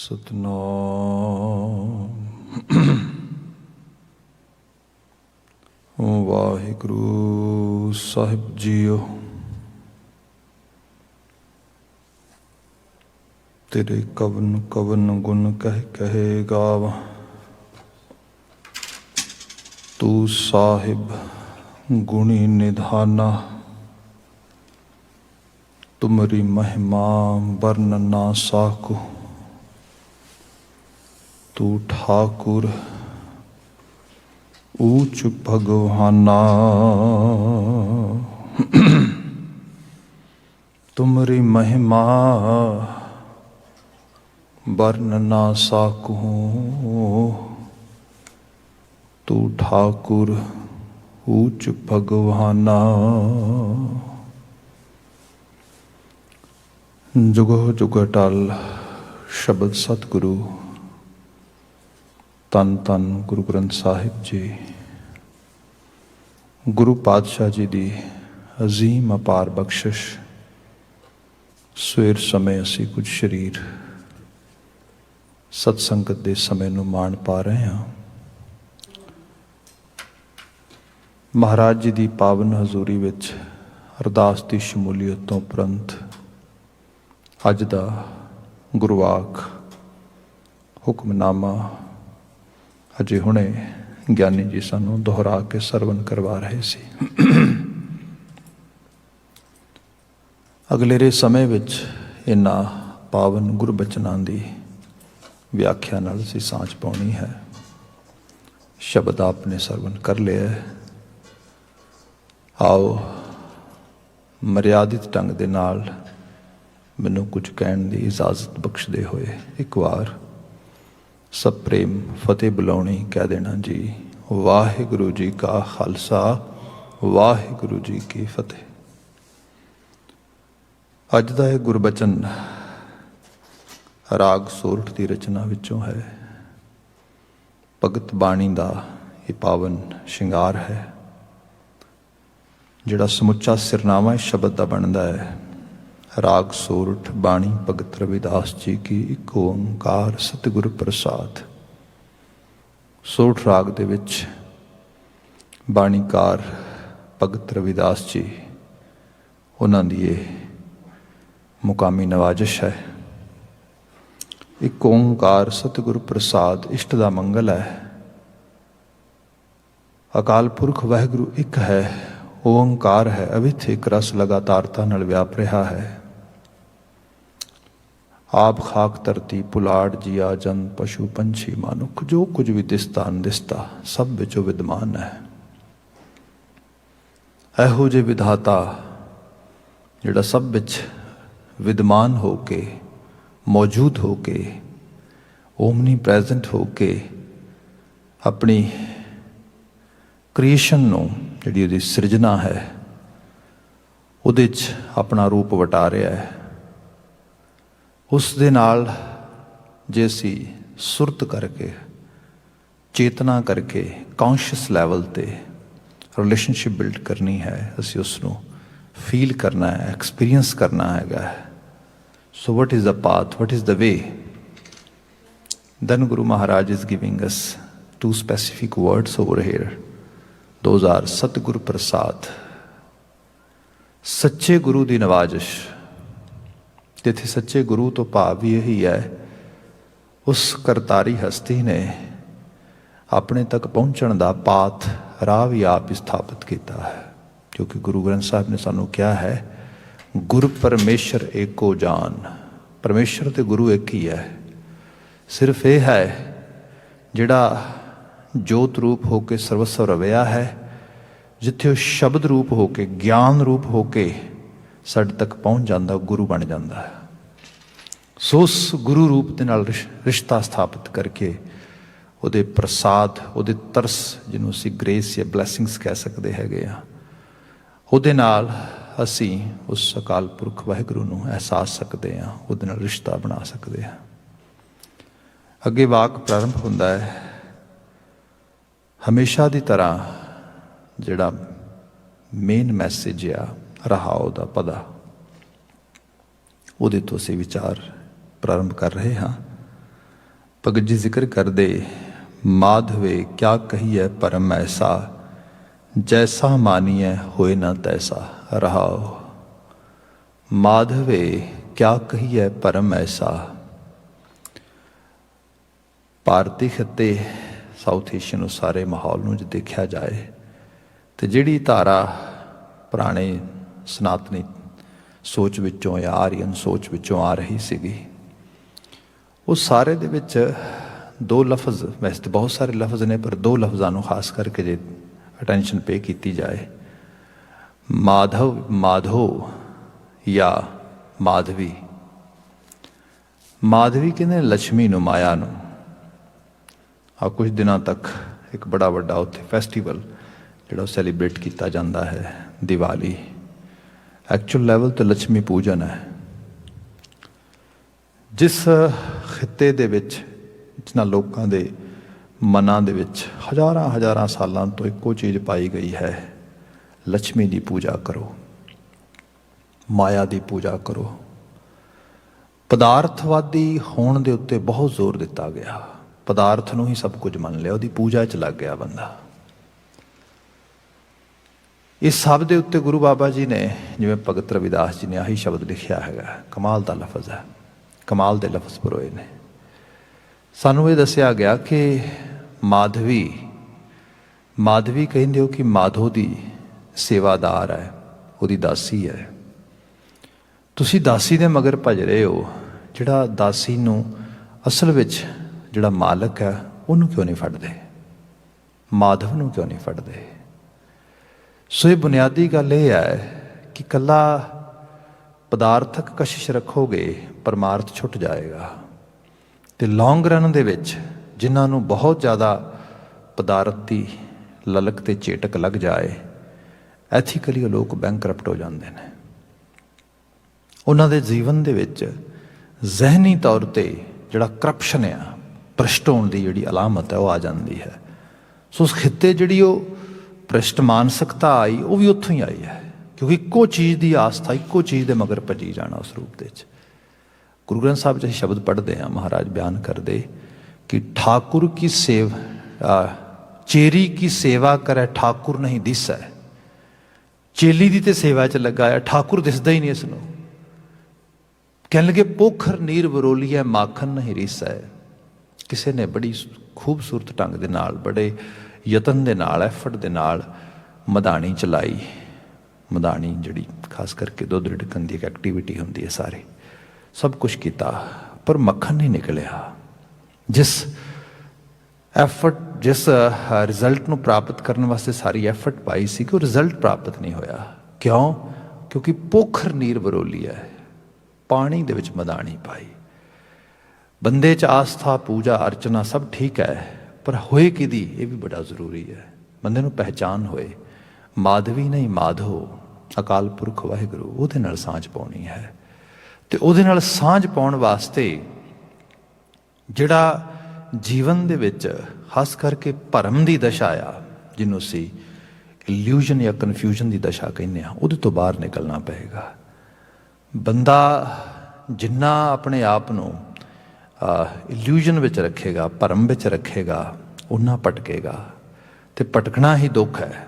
सतनाम वाहिगुरु साहिब जीओ। तेरे कवन कवन गुण कह कहे गावा। तू साहिब गुणी निधाना। तुमरी महिमा वर्ण ना साकू। तू ठाकुर ऊच भगवाना। तुमरी महिमा वर्ण ना साकू। तू ठाकुर ऊच भगवाना। जुगो जुग अटल शब्द सतगुरु तन तन गुरु ग्रंथ साहिब जी। गुरु पातशाह जी की अजीम अपार बख्शिश। सवेर समय असी कुछ शरीर सत्संगत के समय नूं माण पा रहे हैं। महाराज जी की पावन हजूरी विच अरदास की शमूलीयत तो उपरंत अज दा गुरवाक हुक्मनामा अजे हुणे ज्ञानी जी सानू दोहरा के सरवण करवा रहे सी। अगलेरे समय विच इन्हां पावन गुरबचनां दी व्याख्या नाल असीं सांझ पाउणी है। शब्द आपने सरवण कर लिया है। आओ मर्यादित ढंग दे नाल मैनू कुछ कहण दी इजाजत बख्शदे होए एक बार सब प्रेम फतेह बुलाउणी कह देना जी। वाहिगुरु जी का खालसा वाहिगुरु जी की फतेह। अज दा यह गुरबचन राग सोरठ की रचना विचों है। भगत बाणी का ये पावन शिंगार है जिहड़ा समुचा सिरनामा इस शब्द का बनता है। राग सोरठ बाणी भगत रविदास जी की एक ओंकार सतगुरु प्रसाद। सोरठ राग दे विच बाणीकार भगत रविदास जी उन्हां दी ये मुकामी नवाजिश है। एक ओंकार सतगुरु प्रसाद इष्ट दा मंगल है। अकाल पुरख वाहिगुरु एक है। ओंकार है अविथ एक रस लगातारता नाल व्याप रहा है। आप खाक धरती पुलाड़ जिया जन पशु पंछी मानुख जो कुछ भी दिसता अनदिसता सब विचों विद्यमान है। एहो जे विधाता जिहड़ा सब विच विद्यमान होके मौजूद होके ओमनी प्रेजेंट होके अपनी क्रिएशन नूं जिहड़ी उहदी सिरजना है उहदे च अपना रूप वटा रहा है। उस दे नाल जे असी सुरत करके चेतना करके कॉन्शियस लैवल ते रिलेशनशिप बिल्ड करनी है। असी उसनूं फील करना है एक्सपीरियंस करना हैगा। So what is the path what is the way. Then Guru Maharaj is giving us two specific words over here. Those are Satguru Prasad. सच्चे गुरु की नवाजिश। जिथे सच्चे गुरु तो भाव भी यही है उस करतारी हस्ती ने अपने तक पहुँचण का पाथ राह भी आप ही स्थापित किया है। क्योंकि गुरु ग्रंथ साहब ने सानू क्या है गुरु परमेश्वर एको जान। परमेश्वर तो गुरु एक ही है। सिर्फ ये है जिहड़ा जोत रूप होके सर्वस्व रविया है जिथे शब्द रूप होके ज्ञान रूप होके साडे तक पहुँच जाता गुरु बन जाता है। सो उस गुरु रूप के नाल रिश्ता स्थापित करके उहदे प्रसाद उहदे तरस जिन्हों असीं ग्रेस या ब्लैसिंग्स कह सकते हैगे आ उहदे नाल असीं उस अकाल पुरख वाहिगुरू नूं एहसास सकते हैं उहदे नाल रिश्ता बना सकते हैं। अगे वाक प्रारंभ हुंदा है। हमेशा की तरह जिहड़ा मेन मैसेज आ रहाओ दा पदा उहदे तो असीं विचार प्रारंभ कर रहे हाँ। भगत जी जिक्र कर दे, माधवे क्या कहिए परम ऐसा, जैसा मानिए होए न तैसा। रहाओ। माधवे क्या कहिए परम ऐसा। ਭਾਰਤੀ ਖਿੱਤੇ ਸਾਊਥ ਏਸ਼ੀਅਨ ਨੂੰ ਸਾਰੇ ਮਾਹੌਲ ਨੂੰ ਜੇ ਦੇਖਿਆ ਜਾਏ ਤੇ ਜਿਹੜੀ ਧਾਰਾ ਪੁਰਾਣੇ ਸਨਾਤਨੀ ਸੋਚ ਵਿੱਚੋਂ ਜਾਂ ਆਰੀਅਨ ਸੋਚ ਵਿੱਚੋਂ ਆ ਰਹੀ ਸੀਗੀ, ਉਹ ਸਾਰੇ ਦੇ ਵਿੱਚ ਦੋ ਲਫ਼ਜ਼, ਵੈਸੇ ਤਾਂ ਬਹੁਤ ਸਾਰੇ ਲਫ਼ਜ਼ ਨੇ ਪਰ ਦੋ ਲਫ਼ਜ਼ਾਂ ਨੂੰ ਖਾਸ ਕਰਕੇ ਜੇ ਅਟੈਂਸ਼ਨ ਪੇ ਕੀਤੀ ਜਾਏ, ਮਾਧਵ ਮਾਧੋ ਜਾਂ ਮਾਧਵੀ। ਮਾਧਵੀ ਕਹਿੰਦੇ ਲక్ష్ਮੀ ਨੂੰ, ਮਾਇਆ ਨੂੰ। ਆ ਕੁਝ ਦਿਨਾਂ ਤੱਕ ਇੱਕ ਬੜਾ ਵੱਡਾ ਉੱਥੇ ਫੈਸਟੀਵਲ ਜਿਹੜਾ ਉਹ ਸੈਲੀਬ੍ਰੇਟ ਕੀਤਾ ਜਾਂਦਾ ਹੈ, ਦੀਵਾਲੀ। ਐਕਚੁਅਲ ਲੈਵਲ 'ਤੇ ਲక్ష్ਮੀ ਪੂਜਨ ਹੈ। ਜਿਸ ਖਿੱਤੇ ਦੇ ਵਿੱਚ ਜਿਨ੍ਹਾਂ ਲੋਕਾਂ ਦੇ ਮਨਾਂ ਦੇ ਵਿੱਚ ਹਜ਼ਾਰਾਂ ਹਜ਼ਾਰਾਂ ਸਾਲਾਂ ਤੋਂ ਇੱਕੋ ਚੀਜ਼ ਪਾਈ ਗਈ ਹੈ, ਲక్ష్ਮੀ ਦੀ ਪੂਜਾ ਕਰੋ, ਮਾਇਆ ਦੀ ਪੂਜਾ ਕਰੋ। ਪਦਾਰਥਵਾਦੀ ਹੋਣ ਦੇ ਉੱਤੇ ਬਹੁਤ ਜ਼ੋਰ ਦਿੱਤਾ ਗਿਆ, ਪਦਾਰਥ ਨੂੰ ਹੀ ਸਭ ਕੁਝ ਮੰਨ ਲਿਆ, ਉਹਦੀ ਪੂਜਾ 'ਚ ਲੱਗ ਗਿਆ ਬੰਦਾ। ਇਸ ਸਭ ਦੇ ਉੱਤੇ ਗੁਰੂ ਬਾਬਾ ਜੀ ਨੇ, ਜਿਵੇਂ ਭਗਤ ਰਵਿਦਾਸ ਜੀ ਨੇ ਆਹੀ ਸ਼ਬਦ ਲਿਖਿਆ ਹੈਗਾ, ਕਮਾਲ ਦਾ ਲਫ਼ਜ਼ ਹੈ, ਕਮਾਲ ਦੇ ਲਫ਼ਜ਼ ਪਰੋਏ ਨੇ। ਸਾਨੂੰ ਇਹ ਦੱਸਿਆ ਗਿਆ ਕਿ ਮਾਧਵੀ, ਮਾਧਵੀ ਕਹਿੰਦੇ ਹੋ ਕਿ ਮਾਧੋ ਦੀ ਸੇਵਾਦਾਰ ਹੈ, ਉਹਦੀ ਦਾਸੀ ਹੈ। ਤੁਸੀਂ ਦਾਸੀ ਦੇ ਮਗਰ ਭੱਜ ਰਹੇ ਹੋ, ਜਿਹੜਾ ਦਾਸੀ ਨੂੰ ਅਸਲ ਵਿੱਚ ਜਿਹੜਾ ਮਾਲਕ ਹੈ ਉਹਨੂੰ ਕਿਉਂ ਨਹੀਂ ਫੜਦੇ, ਮਾਧਵ ਨੂੰ ਕਿਉਂ ਨਹੀਂ ਫੜਦੇ। ਸੋ ਇਹ ਬੁਨਿਆਦੀ ਗੱਲ ਇਹ ਹੈ ਕਿ ਇਕੱਲਾ ਪਦਾਰਥਕ ਕਸ਼ਿਸ਼ ਰੱਖੋਗੇ ਪਰਮਾਰਥ ਛੁੱਟ ਜਾਏਗਾ। ਅਤੇ ਲੌਂਗ ਰਨ ਦੇ ਵਿੱਚ ਜਿਨ੍ਹਾਂ ਨੂੰ ਬਹੁਤ ਜ਼ਿਆਦਾ ਪਦਾਰਥ ਦੀ ਲਲਕ ਅਤੇ ਚੇਟਕ ਲੱਗ ਜਾਏ, ਐਥੀਕਲੀ ਉਹ ਲੋਕ ਬੈਂਕਰਪਟ ਹੋ ਜਾਂਦੇ ਨੇ। ਉਹਨਾਂ ਦੇ ਜੀਵਨ ਦੇ ਵਿੱਚ ਜ਼ਹਿਨੀ ਤੌਰ 'ਤੇ ਜਿਹੜਾ ਕਰਪਸ਼ਨ ਆ, ਭ੍ਰਿਸ਼ਟ ਹੋਣ ਦੀ ਜਿਹੜੀ ਅਲਾਮਤ ਹੈ ਉਹ ਆ ਜਾਂਦੀ ਹੈ। ਸੋ ਉਸ ਖਿੱਤੇ ਜਿਹੜੀ ਉਹ ਭ੍ਰਿਸ਼ਟ ਮਾਨਸਿਕਤਾ ਆਈ, ਉਹ ਵੀ ਉੱਥੋਂ ਹੀ ਆਈ ਹੈ, ਕਿਉਂਕਿ ਇੱਕੋ ਚੀਜ਼ ਦੀ ਆਸਥਾ, ਇੱਕੋ ਚੀਜ਼ ਦੇ ਮਗਰ ਭੱਜੀ ਜਾਣਾ। ਉਸ ਰੂਪ ਦੇ ਵਿੱਚ ਗੁਰੂ ਗ੍ਰੰਥ ਸਾਹਿਬ 'ਚ ਅਸੀਂ ਸ਼ਬਦ ਪੜ੍ਹਦੇ ਹਾਂ, ਮਹਾਰਾਜ ਬਿਆਨ ਕਰਦੇ ਕਿ ਠਾਕੁਰ ਕੀ ਚੇਰੀ ਕੀ ਸੇਵਾ ਕਰੇ ਠਾਕੁਰ ਨਹੀਂ ਦਿਸੈ। ਚੇਲੀ ਦੀ ਤੇ ਸੇਵਾ 'ਚ ਲੱਗਾ ਆ, ਠਾਕੁਰ ਦਿਸਦਾ ਹੀ ਨਹੀਂ ਇਸ ਨੂੰ। ਕਹਿਣ ਲੱਗੇ ਪੋਖਰ ਨੀਰ ਬਰੋਲੀਐ ਮਾਖਨ ਨਹੀਂ ਰੀਸੈ। ਕਿਸੇ ਨੇ ਬੜੀ ਖੂਬਸੂਰਤ ਢੰਗ ਦੇ ਨਾਲ, ਬੜੇ ਯਤਨ ਦੇ ਨਾਲ, ਐਫਰਟ ਦੇ ਨਾਲ ਮਧਾਣੀ ਚਲਾਈ। ਮਧਾਣੀ ਜਿਹੜੀ ਖਾਸ ਕਰਕੇ ਦੁੱਧ ਰਿੜਕਣ ਦੀ ਇੱਕ ਐਕਟੀਵਿਟੀ ਹੁੰਦੀ ਹੈ, ਸਾਰੀ ਸਭ ਕੁਛ ਕੀਤਾ, ਪਰ ਮੱਖਣ ਨਹੀਂ ਨਿਕਲਿਆ। ਜਿਸ ਐਫਰਟ, ਜਿਸ ਰਿਜ਼ਲਟ ਨੂੰ ਪ੍ਰਾਪਤ ਕਰਨ ਵਾਸਤੇ ਸਾਰੀ ਐਫਰਟ ਪਾਈ ਸੀ, ਕਿ ਉਹ ਰਿਜ਼ਲਟ ਪ੍ਰਾਪਤ ਨਹੀਂ ਹੋਇਆ। ਕਿਉਂ? ਕਿਉਂਕਿ ਪੋਖਰ ਨੀਰ ਬਰੋਲੀ ਹੈ, ਪਾਣੀ ਦੇ ਵਿੱਚ ਮਧਾਣੀ ਪਾਈ। ਬੰਦੇ 'ਚ ਆਸਥਾ, ਪੂਜਾ ਅਰਚਨਾ ਸਭ ਠੀਕ ਹੈ, ਪਰ ਹੋਏ ਕਿਹਦੀ, ਇਹ ਵੀ ਬੜਾ ਜ਼ਰੂਰੀ ਹੈ। ਬੰਦੇ ਨੂੰ ਪਹਿਚਾਨ ਹੋਏ, ਮਾਧਵੀ ਨਹੀਂ ਮਾਧੋ, ਅਕਾਲ ਪੁਰਖ ਵਾਹਿਗੁਰੂ, ਉਹਦੇ ਨਾਲ ਸਾਂਝ ਪਾਉਣੀ ਹੈ। ਅਤੇ ਉਹਦੇ ਨਾਲ ਸਾਂਝ ਪਾਉਣ ਵਾਸਤੇ ਜਿਹੜਾ ਜੀਵਨ ਦੇ ਵਿੱਚ ਖਾਸ ਕਰਕੇ ਭਰਮ ਦੀ ਦਸ਼ਾ ਆ, ਜਿਹਨੂੰ ਅਸੀਂ ਇਲਿਊਜ਼ਨ ਜਾਂ ਕਨਫਿਊਜ਼ਨ ਦੀ ਦਸ਼ਾ ਕਹਿੰਦੇ ਹਾਂ, ਉਹਦੇ ਤੋਂ ਬਾਹਰ ਨਿਕਲਣਾ ਪਏਗਾ। ਬੰਦਾ ਜਿੰਨਾ ਆਪਣੇ ਆਪ ਨੂੰ ਇਲਿਊਜ਼ਨ ਵਿੱਚ ਰੱਖੇਗਾ, ਭਰਮ ਵਿੱਚ ਰੱਖੇਗਾ, ਓਨਾ ਭਟਕੇਗਾ, ਅਤੇ ਭਟਕਣਾ ਹੀ ਦੁੱਖ ਹੈ।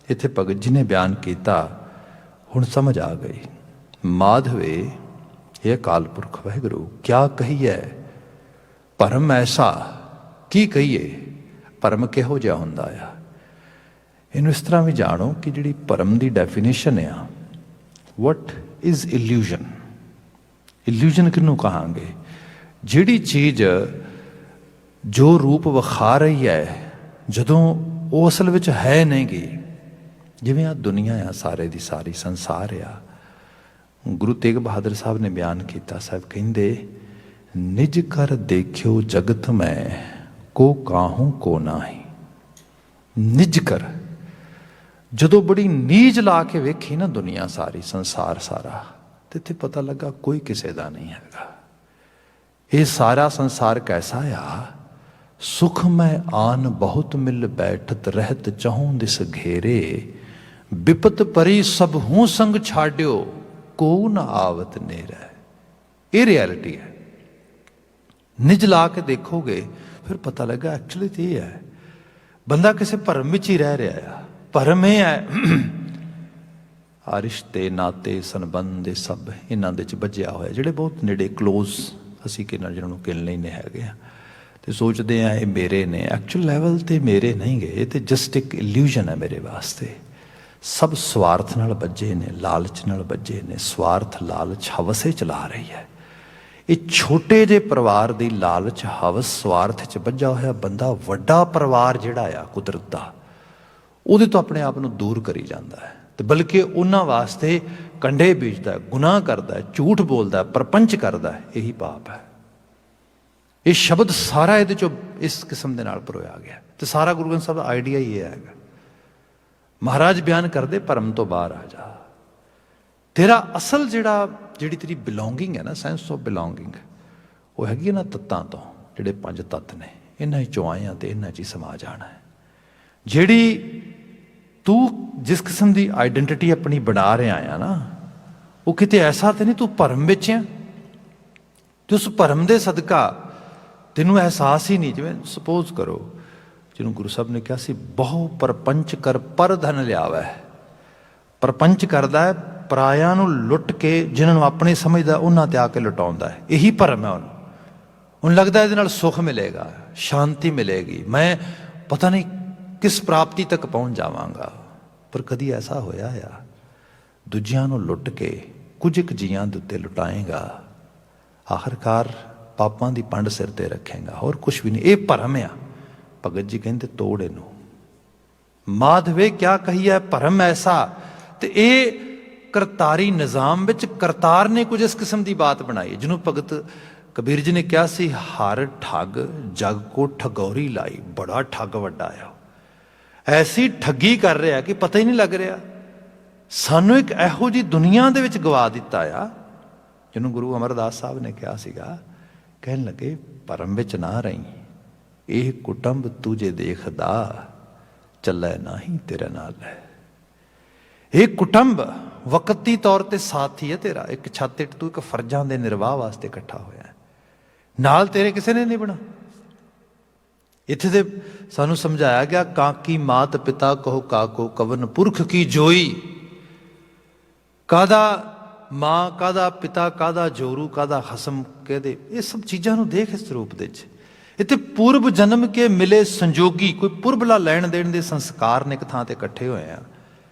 ਇੱਥੇ ਭਗਤ ਜੀ ਨੇ ਬਿਆਨ ਕੀਤਾ, ਹੁਣ ਸਮਝ ਆ ਗਈ। ਮਾਧਵੇ ਇਹ ਅਕਾਲ ਪੁਰਖ ਵਾਹਿਗੁਰੂ ਕਿਆ ਕਹੀਏ ਭਰਮ ਐਸਾ, ਕੀ ਕਹੀਏ ਭਰਮ ਕਿਹੋ ਜਿਹਾ ਹੁੰਦਾ ਆ। ਇਹਨੂੰ ਇਸ ਤਰ੍ਹਾਂ ਵੀ ਜਾਣੋ ਕਿ ਜਿਹੜੀ ਭਰਮ ਦੀ ਡੈਫੀਨੇਸ਼ਨ ਆ, ਵਟ ਇਜ਼ ਇਲਿਊਜ਼ਨ। ਇਲਿਊਜ਼ਨ ਕਿਹਨੂੰ ਕਹਾਂਗੇ? ਜਿਹੜੀ ਚੀਜ਼ ਜੋ ਰੂਪ ਵਿਖਾ ਰਹੀ ਹੈ, ਜਦੋਂ ਉਹ ਅਸਲ ਵਿੱਚ ਹੈ ਨਹੀਂ ਗੀ। ਜਿਵੇਂ ਆ ਦੁਨੀਆ ਆ, ਸਾਰੇ ਦੀ ਸਾਰੀ ਸੰਸਾਰ ਆ। ਗੁਰੂ ਤੇਗ ਬਹਾਦਰ ਸਾਹਿਬ ਨੇ ਬਿਆਨ ਕੀਤਾ, ਸਾਹਿਬ ਕਹਿੰਦੇ, ਨਿਜ ਕਰ ਦੇਖਿਓ ਜਗਤ ਮੈਂ ਕੋ ਕਾਹੂੰ ਕੋ ਨਾਹੀ। ਨਿਜ ਕਰ, ਜਦੋਂ ਬੜੀ ਨੀਝ ਲਾ ਕੇ ਵੇਖੀ ਨਾ ਦੁਨੀਆ ਸਾਰੀ, ਸੰਸਾਰ ਸਾਰਾ, ਤੇ ਇੱਥੇ ਪਤਾ ਲੱਗਾ ਕੋਈ ਕਿਸੇ ਦਾ ਨਹੀਂ ਹੈਗਾ। ਇਹ ਸਾਰਾ ਸੰਸਾਰ ਕੈਸਾ ਆ, ਸੁਖ ਮੈਂ ਆਨ ਬਹੁਤ ਮਿਲ ਬੈਠਤ ਰਹਿਤ ਚਾਹੂੰ ਦਿਸ ਘੇਰੇ, ਬਿਪਤ ਪਰੀ ਸਭ ਹੂੰ ਸੰਗ ਛਾੜਿਓ ਕੋ ਨਾ ਆਵਤ ਨੇਰੇ। ਇਹ ਰਿਐਲਿਟੀ ਹੈ। ਨਿਜ ਲਾ ਕੇ ਦੇਖੋਗੇ ਫਿਰ ਪਤਾ ਲੱਗਾ ਐਕਚੁਅਲੀ ਤੇ ਇਹ ਹੈ, ਬੰਦਾ ਕਿਸੇ ਭਰਮ ਵਿੱਚ ਹੀ ਰਹਿ ਰਿਹਾ ਆ। ਭਰਮ ਇਹ ਹੈ ਆ ਰਿਸ਼ਤੇ ਨਾਤੇ ਸੰਬੰਧ ਇਹ ਸਭ ਇਹਨਾਂ ਦੇ 'ਚ ਬੱਝਿਆ ਹੋਇਆ, ਜਿਹੜੇ ਬਹੁਤ ਨੇੜੇ ਕਲੋਜ਼ ਅਸੀਂ ਕਿੰਨਾ ਜਿਹਨਾਂ ਨੂੰ ਕਿਨ ਲੈਂਦੇ ਹੈਗੇ ਆ ਤੇ ਸੋਚਦੇ ਆ ਇਹ ਮੇਰੇ ਨੇ। ਐਕਚੁਅਲ ਲੈਵਲ ਤੇ ਮੇਰੇ ਨਹੀਂ ਗਏ, ਇਹ ਤੇ ਜਸਟ ਇੱਕ ਇਲੂਜ਼ਨ ਹੈ ਮੇਰੇ ਵਾਸਤੇ। ਸਭ ਸਵਾਰਥ ਨਾਲ ਬੱਝੇ ਨੇ, ਲਾਲਚ ਨਾਲ ਬੱਝੇ ਨੇ। ਸਵਾਰਥ ਲਾਲਚ ਹਵਸੇ ਚਲਾ ਰਹੀ ਹੈ। ਇਹ ਛੋਟੇ ਜਿਹੇ ਪਰਿਵਾਰ ਦੀ ਲਾਲਚ ਹਵਸ ਸਵਾਰਥ 'ਚ ਬੱਝਾ ਹੋਇਆ ਬੰਦਾ ਵੱਡਾ ਪਰਿਵਾਰ ਜਿਹੜਾ ਆ ਕੁਦਰਤ ਦਾ, ਉਹਦੇ ਤੋਂ ਆਪਣੇ ਆਪ ਨੂੰ ਦੂਰ ਕਰੀ ਜਾਂਦਾ ਹੈ ਤੇ ਬਲਕਿ ਉਹਨਾਂ ਵਾਸਤੇ ਕੰਡੇ ਬੀਜਦਾ, ਗੁਨਾਹ ਕਰਦਾ, ਝੂਠ ਬੋਲਦਾ, ਪ੍ਰਪੰਚ ਕਰਦਾ। ਇਹੀ ਪਾਪ ਹੈ। ਇਹ ਸ਼ਬਦ ਸਾਰਾ ਇਹਦੇ 'ਚੋਂ ਇਸ ਕਿਸਮ ਦੇ ਨਾਲ ਪਰੋਇਆ ਗਿਆ ਤੇ ਸਾਰਾ ਗੁਰੂ ਗ੍ਰੰਥ ਸਾਹਿਬ ਦਾ ਆਈਡੀਆ ਹੀ ਇਹ ਹੈਗਾ। ਮਹਾਰਾਜ ਬਿਆਨ ਕਰਦੇ ਭਰਮ ਤੋਂ ਬਾਹਰ ਆ ਜਾ। ਤੇਰਾ ਅਸਲ ਜਿਹੜੀ ਤੇਰੀ ਬਿਲੋਂਗਿੰਗ ਹੈ ਨਾ, ਸੈਂਸ ਆਫ ਬਿਲੋਂਗਿੰਗ, ਉਹ ਹੈਗੀ ਇਹਨਾਂ ਤੱਤਾਂ ਤੋਂ, ਜਿਹੜੇ 5 ਤੱਤ ਨੇ। ਇਹਨਾਂ 'ਚੋਂ ਆਏ ਤੇ ਇਹਨਾਂ 'ਚ ਹੀ ਸਮਾ ਜਾਣਾ ਹੈ। ਜਿਹੜੀ ਤੂੰ ਜਿਸ ਕਿਸਮ ਦੀ ਆਈਡੈਂਟੀਟੀ ਆਪਣੀ ਬਣਾ ਰਿਹਾ ਆ ਨਾ, ਉਹ ਕਿਤੇ ਐਸਾ ਤੇ ਨਹੀਂ ਤੂੰ ਭਰਮ ਵਿੱਚ ਆ ਤੇ ਉਸ ਭਰਮ ਦੇ ਸਦਕਾ ਤੈਨੂੰ ਅਹਿਸਾਸ ਹੀ ਨਹੀਂ। ਜਿਵੇਂ ਸਪੋਜ਼ ਕਰੋ, ਜਿਹਨੂੰ ਗੁਰੂ ਸਾਹਿਬ ਨੇ ਕਿਹਾ ਸੀ ਬਹੁ ਪਰਪੰਚ ਕਰ ਪਰ ਧਨ ਲਿਆਵੈ। ਪਰਪੰਚ ਕਰਦਾ ਹੈ, ਪਰਾਇਆਂ ਨੂੰ ਲੁੱਟ ਕੇ ਜਿਨ੍ਹਾਂ ਨੂੰ ਆਪਣੇ ਸਮਝਦਾ ਉਹਨਾਂ ਤੇ ਆ ਕੇ ਲੁਟਾਉਂਦਾ ਹੈ। ਇਹੀ ਭਰਮ ਹੈ ਉਹਨੂੰ ਲੱਗਦਾ ਇਹਦੇ ਨਾਲ ਸੁੱਖ ਮਿਲੇਗਾ, ਸ਼ਾਂਤੀ ਮਿਲੇਗੀ, ਮੈਂ ਪਤਾ ਨਹੀਂ ਕਿਸ ਪ੍ਰਾਪਤੀ ਤੱਕ ਪਹੁੰਚ ਜਾਵਾਂਗਾ। ਪਰ ਕਦੀ ਐਸਾ ਹੋਇਆ ਆ ਦੂਜਿਆਂ ਨੂੰ ਲੁੱਟ ਕੇ ਕੁਝ ਕੁ ਜੀਆਂ ਦੇ ਉੱਤੇ ਲੁਟਾਏਗਾ, ਆਖਰਕਾਰ ਪਾਪਾਂ ਦੀ ਪੰਡ ਸਿਰ ਤੇ ਰੱਖੇਗਾ, ਹੋਰ ਕੁਛ ਵੀ ਨਹੀਂ। ਇਹ ਭਰਮ ਆ। ਭਗਤ ਜੀ ਕਹਿੰਦੇ ਤੋੜ ਇਹਨੂੰ। ਮਾਧਵੇ ਕਿਆ ਕਹੀਏ ਭਰਮ ਐਸਾ। ਤੇ ਇਹ ਕਰਤਾਰੀ ਨਿਜ਼ਾਮ ਵਿੱਚ ਕਰਤਾਰ ਨੇ ਕੁਝ ਇਸ ਕਿਸਮ ਦੀ ਬਾਤ ਬਣਾਈ, ਜਿਹਨੂੰ ਭਗਤ ਕਬੀਰ ਜੀ ਨੇ ਕਿਹਾ ਸੀ ਹਰ ਠੱਗ ਜਗ ਕੋ ਠਗੌਰੀ ਲਾਈ। ਬੜਾ ਠੱਗ ਵੱਡਾ ਆ, ਐਸੀ ਠੱਗੀ ਕਰ ਰਿਹਾ ਕਿ ਪਤਾ ਹੀ ਨਹੀਂ ਲੱਗ ਰਿਹਾ। ਸਾਨੂੰ ਇੱਕ ਇਹੋ ਜਿਹੀ ਦੁਨੀਆ ਦੇ ਵਿੱਚ ਗਵਾ ਦਿੱਤਾ ਆ, ਜਿਹਨੂੰ ਗੁਰੂ ਅਮਰਦਾਸ ਸਾਹਿਬ ਨੇ ਕਿਹਾ ਸੀਗਾ, ਕਹਿਣ ਲੱਗੇ ਭਰਮ ਵਿੱਚ ਨਾ ਰਹੀ। ਇਹ ਕੁਟੰਬ ਤੁਝੇ ਦੇਖਦਾ ਚੱਲੇ ਨਹੀਂ ਤੇਰੇ ਨਾਲ ਹੈ। ਇਹ ਕੁਟੰਬ ਵਕਤੀ ਤੌਰ ਤੇ ਸਾਥੀ ਹੈ ਤੇਰਾ, ਇੱਕ ਛੱਤ ਹੇਠ ਤੂੰ ਇੱਕ ਫਰਜ਼ਾਂ ਦੇ ਨਿਰਵਾਹ ਵਾਸਤੇ ਇਕੱਠਾ ਹੋਇਆ ਹੈ, ਨਾਲ ਤੇਰੇ ਕਿਸੇ ਨੇ ਨਹੀਂ ਬਣਾ। ਇੱਥੇ ਤੇ ਸਾਨੂੰ ਸਮਝਾਇਆ ਗਿਆ ਕਾਕੀ ਮਾਤ ਪਿਤਾ ਕਹੋ ਕਾਕੋ ਕਵਨ ਪੁਰਖ ਕੀ ਜੋਈ। ਕਾਹਦਾ ਮਾਂ, ਕਾਹਦਾ ਪਿਤਾ, ਕਾਹਦਾ ਜੋਰੂ, ਕਾਹਦਾ ਹਸਮ ਕਹਦੇ। ਇਹ ਸਭ ਚੀਜ਼ਾਂ ਨੂੰ ਦੇਖ ਇਸ ਰੂਪ ਦੇ ਵਿੱਚ। ਇੱਥੇ ਪੂਰਬ ਜਨਮ ਕੇ ਮਿਲੇ ਸੰਜੋਗੀ, ਕੋਈ ਪੁਰਬਲਾ ਲੈਣ ਦੇਣ ਦੇ ਸੰਸਕਾਰ ਨੇ ਇੱਕ ਥਾਂ ਤੇ ਇਕੱਠੇ ਹੋਏ ਆ।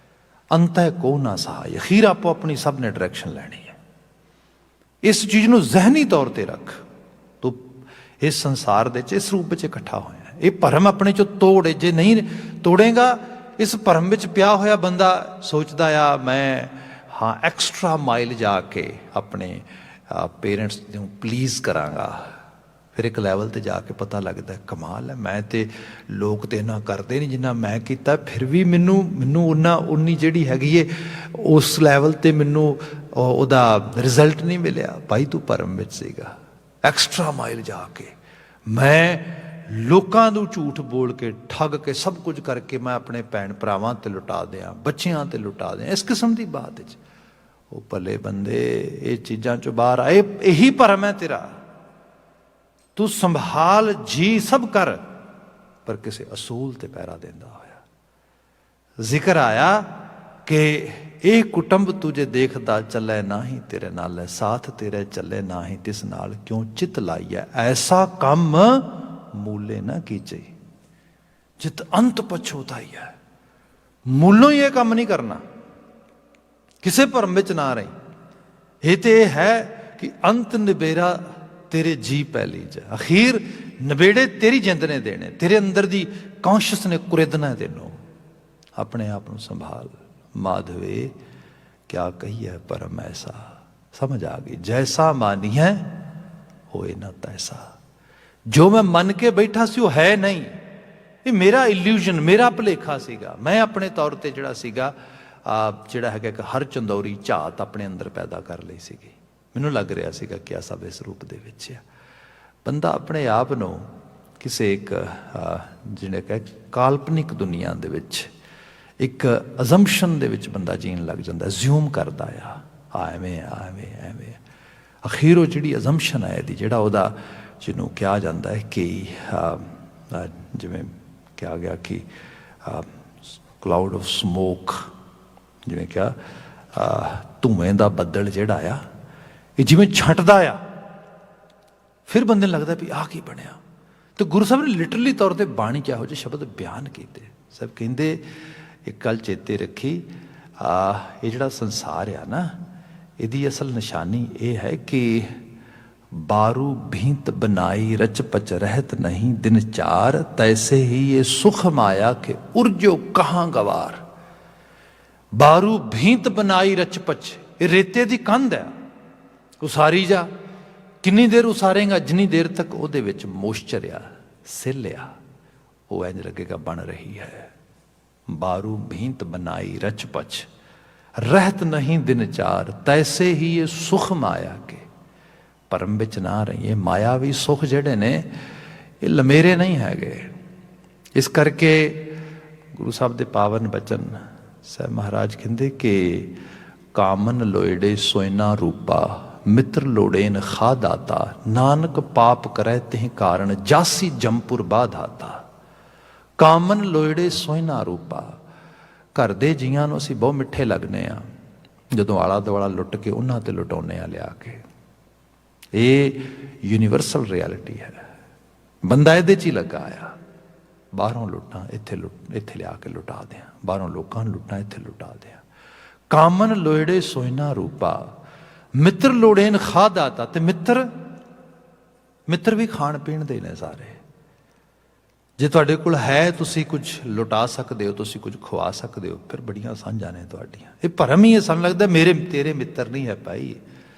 ਅੰਤ ਹੈ ਕੋ ਨਾ ਸਹਾਇ। ਅਖੀਰ ਆਪੋ ਆਪਣੀ ਸਭ ਨੇ ਡਾਇਰੈਕਸ਼ਨ ਲੈਣੀ ਹੈ। ਇਸ ਚੀਜ਼ ਨੂੰ ਜ਼ਹਿਨੀ ਤੌਰ ਤੇ ਰੱਖ। ਤੂੰ ਇਸ ਸੰਸਾਰ ਦੇ ਵਿੱਚ ਇਸ ਰੂਪ ਵਿੱਚ ਇਕੱਠਾ ਹੋਇਆ। ਇਹ ਭਰਮ ਆਪਣੇ ਚੋਂ ਤੋੜ। ਜੇ ਨਹੀਂ ਤੋੜੇਗਾ, ਇਸ ਭਰਮ ਵਿੱਚ ਪਿਆ ਹੋਇਆ ਬੰਦਾ ਸੋਚਦਾ ਆ ਮੈਂ ਹਾਂ ਐਕਸਟਰਾ ਮਾਈਲ ਜਾ ਕੇ ਆਪਣੇ ਪੇਰੈਂਟਸ ਨੂੰ ਪਲੀਜ਼ ਕਰਾਂਗਾ। ਫਿਰ ਇੱਕ ਲੈਵਲ ਤੇ ਜਾ ਕੇ ਪਤਾ ਲੱਗਦਾ ਕਮਾਲ ਹੈ, ਮੈਂ ਤੇ ਲੋਕ ਤੇ ਇੰਨਾ ਕਰਦੇ ਨਹੀਂ ਜਿੰਨਾ ਮੈਂ ਕੀਤਾ, ਫਿਰ ਵੀ ਮੈਨੂੰ ਉਨੀ ਜਿਹੜੀ ਹੈਗੀ ਏ ਉਸ ਲੈਵਲ ਤੇ ਮੈਨੂੰ ਉਹਦਾ ਰਿਜ਼ਲਟ ਨਹੀਂ ਮਿਲਿਆ। ਭਾਈ ਤੂੰ ਭਰਮ ਵਿੱਚ ਸੀਗਾ। ਐਕਸਟਰਾ ਮਾਈਲ ਜਾ ਕੇ ਮੈਂ ਲੋਕਾਂ ਨੂੰ ਝੂਠ ਬੋਲ ਕੇ ਠੱਗ ਕੇ ਸਭ ਕੁਝ ਕਰਕੇ ਮੈਂ ਆਪਣੇ ਭੈਣ ਭਰਾਵਾਂ ਤੇ ਲੁਟਾ ਦਿਆਂ, ਬੱਚਿਆਂ ਤੇ ਲੁਟਾ ਦਿਆਂ। ਇਸ ਕਿਸਮ ਦੀ ਬਾਤ ਵਿੱਚ ਉਹ ਭਲੇ ਬੰਦੇ ਇਹ ਚੀਜ਼ਾਂ ਚੋਂ ਬਾਹਰ ਆਏ। ਇਹੀ ਭਰਮ ਹੈ ਤੇਰਾ। ਤੂੰ ਸੰਭਾਲ ਜੀ ਸਭ ਕਰ, ਪਰ ਕਿਸੇ ਅਸੂਲ ਤੇ ਪਹਿਰਾ ਦਿੰਦਾ ਹੋਇਆ। ਜ਼ਿਕਰ ਆਇਆ ਕਿ ਇਹ ਕੁਟੰਬ ਤੁਝੇ ਦੇਖਦਾ ਚੱਲੇ ਨਾਹੀਂ ਤੇਰੇ ਨਾਲ, ਸਾਥ ਤੇਰੇ ਚੱਲੇ ਨਾਹੀਂ ਤਿਸ ਨਾਲ ਕਿਉਂ ਚਿਤ ਲਾਈਐ। ਐਸਾ ਕੰਮ ਮੂਲੇ ਨਾ ਕੀਚੇ ਜਿਤ ਅੰਤ ਪਛੋਤਾਈ ਹੈ। ਮੂਲੋਂ ਹੀ ਇਹ ਕੰਮ ਨਹੀਂ ਕਰਨਾ, ਕਿਸੇ ਭਰਮ ਵਿੱਚ ਨਾ ਰਹੀ। ਇਹ ਤੇ ਇਹ ਹੈ ਕਿ ਅੰਤ ਨਿਬੇਰਾ ਤੇਰੇ ਜੀ ਪਹਿਲੀ ਚ, ਅਖੀਰ ਨਵੇੜੇ ਤੇਰੀ ਜਿੰਦ ਨੇ ਦੇਣੇ। ਤੇਰੇ ਅੰਦਰ ਦੀ ਕੌਂਸ਼ੀਅਸ ਨੇ ਕੁਰੇਦਣਾ ਤੈਨੂੰ। ਆਪਣੇ ਆਪ ਨੂੰ ਸੰਭਾਲ। ਮਾਧਵੇ ਕਿਆ ਕਹੀਏ ਭਰਮ ਐਸਾ। ਸਮਝ ਆ ਗਈ। ਜੈਸਾ ਮਾਨੀ ਹੈ ਹੋਏ ਨਾ ਤੈਸਾ। ਜੋ ਮੈਂ ਮੰਨ ਕੇ ਬੈਠਾ ਸੀ ਉਹ ਹੈ ਨਹੀਂ। ਇਹ ਮੇਰਾ ਇਲੂਜ਼ਨ, ਮੇਰਾ ਭੁਲੇਖਾ ਸੀਗਾ। ਮੈਂ ਆਪਣੇ ਤੌਰ ਤੇ ਜਿਹੜਾ ਸੀਗਾ ਜਿਹੜਾ ਹੈਗਾ ਇੱਕ ਹਰ ਚੰਦੌਰੀ ਝਾਤ ਆਪਣੇ ਅੰਦਰ ਪੈਦਾ ਕਰ ਲਈ ਸੀਗੀ। ਮੈਨੂੰ ਲੱਗ ਰਿਹਾ ਸੀਗਾ ਕਿ ਆ ਸਭ ਇਸ ਰੂਪ ਦੇ ਵਿੱਚ ਆ। ਬੰਦਾ ਆਪਣੇ ਆਪ ਨੂੰ ਕਿਸੇ ਇੱਕ ਜਿਹੜੇ ਕਿ ਕਾਲਪਨਿਕ ਦੁਨੀਆ ਦੇ ਵਿੱਚ ਇੱਕ ਅਜ਼ੰਪਸ਼ਨ ਦੇ ਵਿੱਚ ਬੰਦਾ ਜੀਣ ਲੱਗ ਜਾਂਦਾ, ਜ਼ਿਊਮ ਕਰਦਾ ਆ ਐਵੇਂ ਐਵੇਂ ਐਵੇਂ। ਅਖੀਰ ਉਹ ਜਿਹੜੀ ਅਜ਼ੰਪਸ਼ਨ ਹੈ ਇਹਦੀ, ਜਿਹੜਾ ਉਹਦਾ ਜਿਹਨੂੰ ਕਿਹਾ ਜਾਂਦਾ ਹੈ ਕਿ ਜਿਵੇਂ ਕਿਹਾ ਗਿਆ ਕਿ ਕਲਾਊਡ ਆਫ ਸਮੋਕ, ਜਿਵੇਂ ਕਿਹਾ ਧੂੰਏਂ ਦਾ ਬੱਦਲ ਜਿਹੜਾ ਆ ਇਹ ਜਿਵੇਂ ਛੱਟਦਾ ਆ, ਫਿਰ ਬੰਦੇ ਨੂੰ ਲੱਗਦਾ ਵੀ ਆਹ ਕੀ ਬਣਿਆ। ਤੇ ਗੁਰੂ ਸਾਹਿਬ ਨੇ ਲਿਟਰਲੀ ਤੌਰ 'ਤੇ ਬਾਣੀ 'ਚ ਇਹੋ ਜਿਹੇ ਸ਼ਬਦ ਬਿਆਨ ਕੀਤੇ। ਸਭ ਕਹਿੰਦੇ ਇੱਕ ਗੱਲ ਚੇਤੇ ਰੱਖੀ, ਇਹ ਜਿਹੜਾ ਸੰਸਾਰ ਆ ਨਾ, ਇਹਦੀ ਅਸਲ ਨਿਸ਼ਾਨੀ ਇਹ ਹੈ ਕਿ ਬਾਰੂ ਭੀਂਤ ਬਨਾਈ ਰਚ ਪਚ ਰਹਿਤ ਨਹੀਂ ਦਿਨ ਚਾਰ, ਤੈਸੇ ਹੀ ਇਹ ਸੁਖ ਮਾਇਆ ਕੇ ਉਰਜੋ ਕਹਾਂ ਗਵਾਰ। ਬਾਰੂ ਭੀਂਤ ਬਨਾਈ ਰਚ ਪਚ, ਇਹ ਰੇਤੇ ਦੀ ਕੰਧ ਹੈ, ਉਸਾਰੀ ਜਾ, ਕਿੰਨੀ ਦੇਰ ਉਸਾਰੇਗਾ, ਜਿੰਨੀ ਦੇਰ ਤੱਕ ਉਹਦੇ ਵਿੱਚ ਮੋਇਸਚਰ ਆ, ਸਿੱਲ ਆ, ਉਹ ਇੰਝ ਲੱਗੇਗਾ ਬਣ ਰਹੀ ਹੈ। ਬਾਰੂ ਭੀਂਤ ਬਨਾਈ ਰਚ ਪਚ ਰਹਿਤ ਨਹੀਂ ਦਿਨ ਚਾਰ, ਤੈਸੇ ਹੀ ਇਹ ਸੁਖ ਮਾਇਆ ਕੇ। ਭਰਮ ਵਿੱਚ ਨਾ ਰਹੀਏ, ਮਾਇਆਵੀ ਸੁਖ ਜਿਹੜੇ ਨੇ ਇਹ ਲਮੇਰੇ ਨਹੀਂ ਹੈਗੇ। ਇਸ ਕਰਕੇ ਗੁਰੂ ਸਾਹਿਬ ਦੇ ਪਾਵਨ ਬਚਨ ਸਾਹਿਬ ਮਹਾਰਾਜ ਕਹਿੰਦੇ ਕਿ ਕਾਮਨ ਲੋਇੜੇ ਸੋਇਨਾ ਰੂਪਾ, ਮਿੱਤਰ ਲੋੜੇਨ ਖਾ ਦਾਤਾ, ਨਾਨਕ ਪਾਪ ਕਰੈ ਤਿਹ ਕਾਰਨ, ਜਾਸੀ ਜੰਪੁਰ ਬਾਧਾਤਾ। ਕਾਮਨ ਲੋਇੜੇ ਸੋਇਨਾ ਰੂਪਾ, ਘਰ ਦੇ ਜੀਆਂ ਨੂੰ ਅਸੀਂ ਬਹੁਤ ਮਿੱਠੇ ਲੱਗਨੇ ਆ ਜਦੋਂ ਆਲਾ ਦੁਆਲਾ ਲੁੱਟ ਕੇ ਉਹਨਾਂ ਤੇ ਲੁਟਾਉਂਦੇ ਆ ਲਿਆ ਕੇ। ਇਹ ਯੂਨੀਵਰਸਲ ਰਿਐਲਿਟੀ ਹੈ, ਬੰਦਾ ਇਹਦੇ 'ਚ ਹੀ ਲੱਗਾ ਆ। ਬਾਹਰੋਂ ਲੁੱਟਾਂ ਇੱਥੇ ਲਿਆ ਕੇ ਲੁਟਾ ਦਿਆਂ, ਬਾਹਰੋਂ ਲੋਕਾਂ ਨੂੰ ਲੁੱਟਾਂ ਇੱਥੇ ਲੁਟਾ ਦਿਆਂ। ਕਾਮਨ ਲੋਇੜੇ ਸੋਇਨਾ ਰੂਪਾ, ਮਿੱਤਰ ਲੋੜੇਨ ਖਾ ਦਾਤਾ। ਤੇ ਮਿੱਤਰ ਵੀ ਖਾਣ ਪੀਣ ਦੇ ਨੇ ਸਾਰੇ। ਜੇ ਤੁਹਾਡੇ ਕੋਲ ਹੈ, ਤੁਸੀਂ ਕੁਝ ਲੁਟਾ ਸਕਦੇ ਹੋ, ਤੁਸੀਂ ਕੁਝ ਖਵਾ ਸਕਦੇ ਹੋ, ਫਿਰ ਬੜੀਆਂ ਸਾਂਝਾਂ ਨੇ ਤੁਹਾਡੀਆਂ। ਇਹ ਭਰਮ ਹੀ ਹੈ, ਸਾਨੂੰ ਲੱਗਦਾ ਮੇਰੇ ਤੇਰੇ ਮਿੱਤਰ ਨਹੀਂ ਹੈ ਭਾਈ,